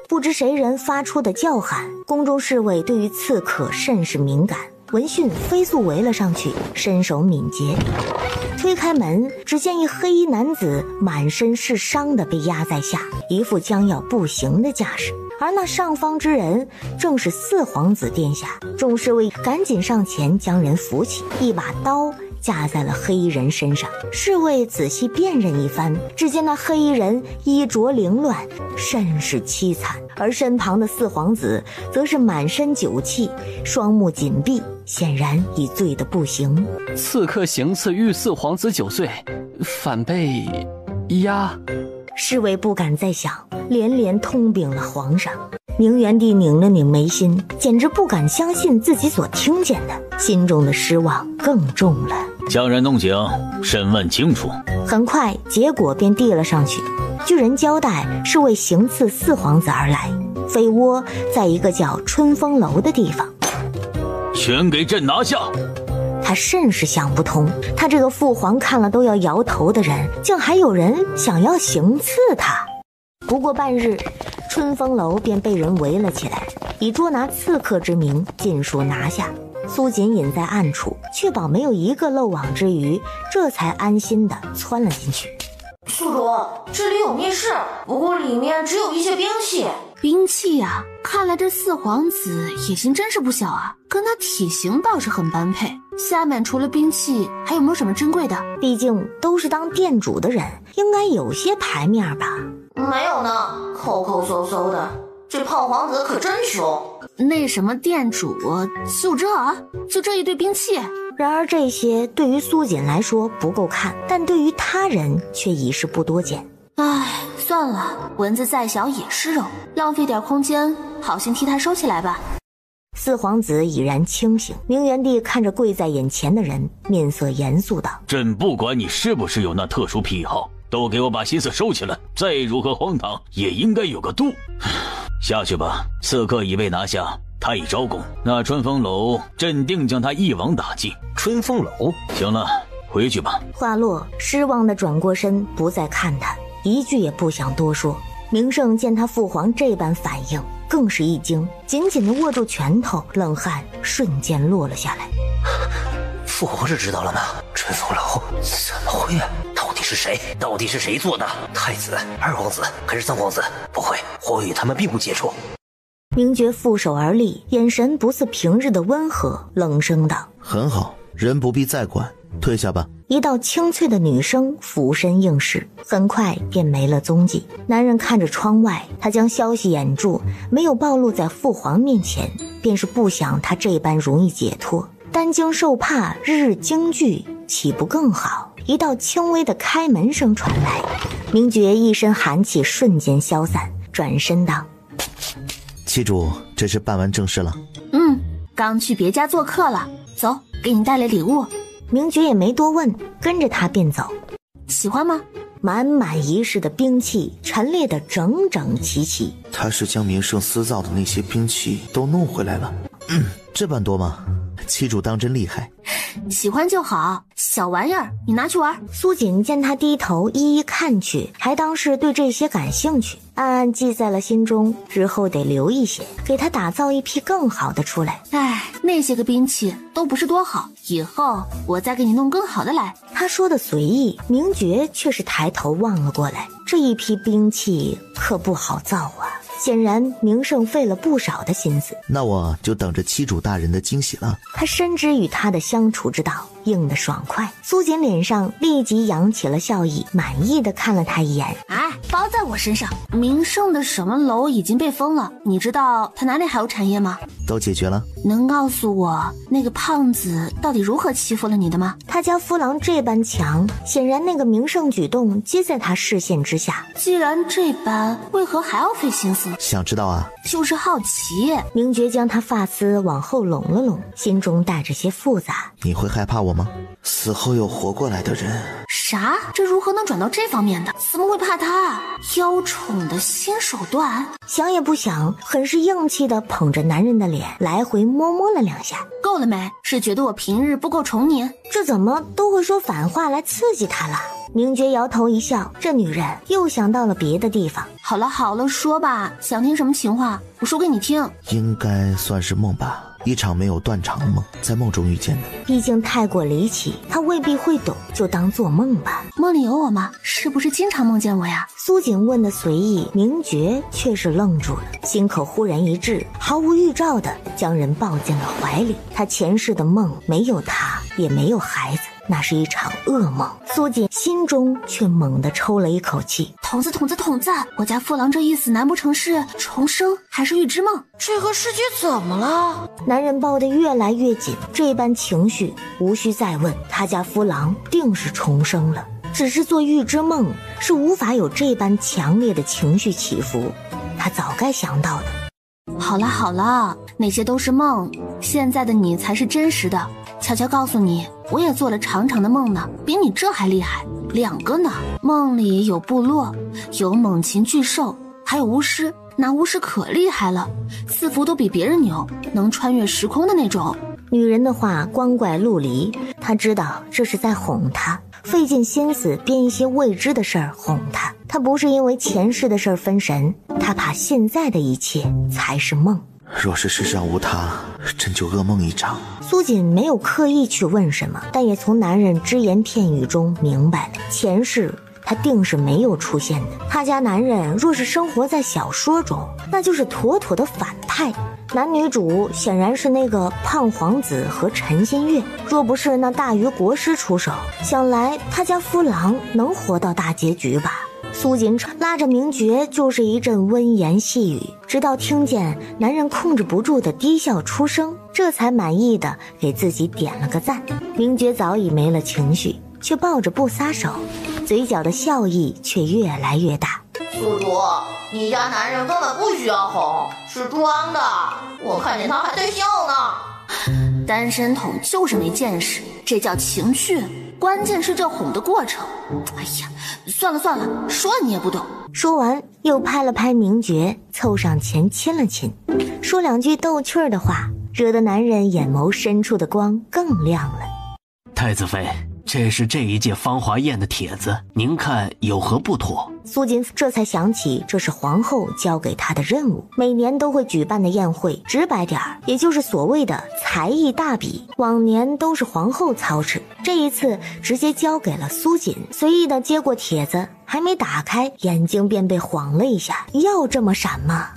不知谁人发出的叫喊，宫中侍卫对于刺客甚是敏感。闻讯飞速围了上去，身手敏捷，推开门，只见一黑衣男子满身是伤的被压在下，一副将要不行的架势。而那上方之人正是4皇子殿下。众侍卫赶紧上前将人扶起，一把刀架在了黑衣人身上。侍卫仔细辨认一番，只见那黑衣人衣着凌乱，甚是凄惨，而身旁的4皇子则是满身酒气，双目紧闭，显然已醉得不行。刺客行刺御4皇子9岁，反被压。侍卫不敢再想，连连通禀了皇上。明元帝拧了拧眉心，简直不敢相信自己所听见的，心中的失望更重了。将人弄醒，审问清楚。很快结果便递了上去，据人交代是为行刺4皇子而来，飞窝在一个叫春风楼的地方。全给朕拿下！他甚是想不通，他这个父皇看了都要摇头的人，竟还有人想要行刺他。不过半日，春风楼便被人围了起来，以捉拿刺客之名尽数拿下。苏锦隐在暗处，确保没有一个漏网之鱼，这才安心地窜了进去。宿主，这里有密室，不过里面只有一些兵器。兵器呀，看来这4皇子野心真是不小啊，跟他体型倒是很般配。下面除了兵器，还有没有什么珍贵的？毕竟都是当店主的人，应该有些牌面吧？没有呢，抠抠搜搜的。这胖皇子可真穷。那什么店主，就这一堆兵器。然而这些对于苏锦来说不够看，但对于他人却已是不多见。唉，算了，蚊子再小也是肉，浪费点空间，好心替他收起来吧。4皇子已然清醒，明元帝看着跪在眼前的人，面色严肃道：朕不管你是不是有那特殊癖好，都给我把心思收起来，再如何荒唐也应该有个度。下去吧，刺客已被拿下，他已招供，那春风楼朕定将他一网打尽。春风楼，行了，回去吧。话落，失望地转过身，不再看他，一句也不想多说。明胜见他父皇这般反应，更是一惊，紧紧地握住拳头，冷汗瞬间落了下来。父皇是知道了吗？春风楼怎么会啊？到底是谁做的？太子、2皇子还是3皇子？不会，我与他们并不接触。明觉负手而立，眼神不似平日的温和，冷声道：很好，人不必再管，退下吧。一道清脆的女声俯身应是，很快便没了踪迹。男人看着窗外，他将消息掩住，没有暴露在父皇面前，便是不想他这般容易解脱。担惊受怕，日日惊惧，岂不更好？一道轻微的开门声传来，明觉一身寒气瞬间消散，转身道：七主，这是办完正事了。刚去别家做客了，走，给你带来礼物。明觉也没多问，跟着他便走。喜欢吗？满满一室的兵器陈列得整整齐齐。他是将明胜私造的那些兵器都弄回来了。这般多吗？七主当真厉害。喜欢就好，小玩意儿你拿去玩。苏锦见他低头一一看去，还当是对这些感兴趣，暗暗记在了心中，日后得留一些，给他打造一批更好的出来。哎，那些个兵器都不是多好，以后我再给你弄更好的来。他说的随意，明觉却是抬头望了过来，这一批兵器可不好造啊。显然明胜费了不少的心思，那我就等着七主大人的惊喜了。他深知与他的相处之道，应得爽快。苏锦脸上立即扬起了笑意，满意的看了他一眼。哎，包在我身上。明胜的什么楼已经被封了，你知道他哪里还有产业吗？都解决了。能告诉我那个胖子到底如何欺负了你的吗？他家夫郎这般强，显然那个明胜举动皆在他视线之下。既然这般，为何还要费心思？想知道啊？就是好奇。明觉将他发丝往后拢了拢，心中带着些复杂。你会害怕我吗？死后又活过来的人。啥？这如何能转到这方面的？怎么会怕他？妖宠的新手段？想也不想，很是硬气的捧着男人的脸，来回摸了两下。够了没？是觉得我平日不够宠你？这怎么都会说反话来刺激他了？明觉摇头一笑，这女人又想到了别的地方。好了，说吧，想听什么情话，我说给你听。应该算是梦吧，一场没有断肠的梦，在梦中遇见的。毕竟太过离奇，他未必会懂，就当做梦吧。梦里有我吗？是不是经常梦见我呀？苏锦问的随意，明觉却是愣住了，心口忽然一滞，毫无预兆的将人抱进了怀里。他前世的梦没有他，也没有孩子，那是一场噩梦。苏锦心中却猛地抽了一口气。筒子，我家父郎这一死，难不成是重生，还是预知梦？这个世界怎么了？男人抱得越来越紧，这般情绪无需再问，他家夫郎定是重生了，只是做预知梦是无法有这般强烈的情绪起伏，他早该想到的。好了，那些都是梦，现在的你才是真实的。悄悄告诉你，我也做了长长的梦呢，比你这还厉害，2个呢。梦里有部落，有猛禽巨兽，还有巫师，那巫师可厉害了，似乎都比别人牛，能穿越时空的那种。女人的话光怪陆离，她知道这是在哄她，费尽心思编一些未知的事儿哄她。她不是因为前世的事儿分神，她怕现在的一切才是梦。若是世上无他，真就噩梦一场。苏锦没有刻意去问什么，但也从男人只言片语中明白了，前世他定是没有出现的。他家男人若是生活在小说中，那就是妥妥的反派。男女主显然是那个胖皇子和陈新月，若不是那大鱼国师出手，想来他家夫郎能活到大结局吧。苏锦拉着明觉就是一阵温言细语，直到听见男人控制不住的低笑出声，这才满意的给自己点了个赞。明觉早已没了情绪，却抱着不撒手，嘴角的笑意却越来越大。宿主，你家男人根本不需要哄，是装的，我看见他还在笑呢。单身桶就是没见识，这叫情趣，关键是这哄的过程。哎呀，算了，说你也不懂。说完又拍了拍明觉，凑上前亲了亲，说2句逗趣的话，惹得男人眼眸深处的光更亮了。太子妃，这是这一届芳华宴的帖子，您看有何不妥？苏锦这才想起这是皇后交给他的任务，每年都会举办的宴会，直白点儿，也就是所谓的才艺大比，往年都是皇后操持，这一次直接交给了苏锦。随意的接过帖子，还没打开，眼睛便被晃了一下。要这么闪吗？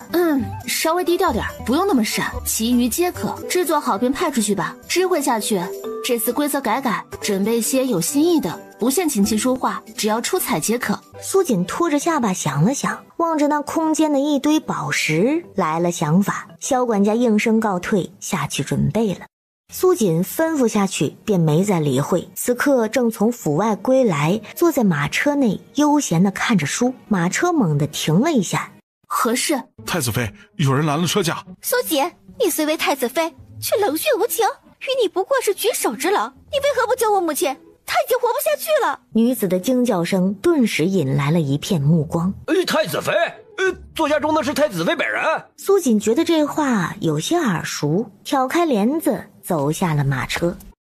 稍微低调点，不用那么闪，其余皆可。制作好便派出去吧，知会下去。这次规则改，准备些有新意的，不限琴棋书画，只要出彩即可。苏锦拖着下巴想了想，望着那空间的一堆宝石，来了想法。萧管家应声告退，下去准备了。苏锦吩咐下去，便没再理会。此刻正从府外归来，坐在马车内悠闲地看着书。马车猛地停了一下。何事？太子妃，有人拦了车驾。苏锦，你虽为太子妃，却冷血无情，与你不过是举手之劳，你为何不救我母亲？她已经活不下去了。女子的惊叫声顿时引来了一片目光。太子妃，座驾中的是太子妃本人。苏锦觉得这话有些耳熟，挑开帘子走下了马车。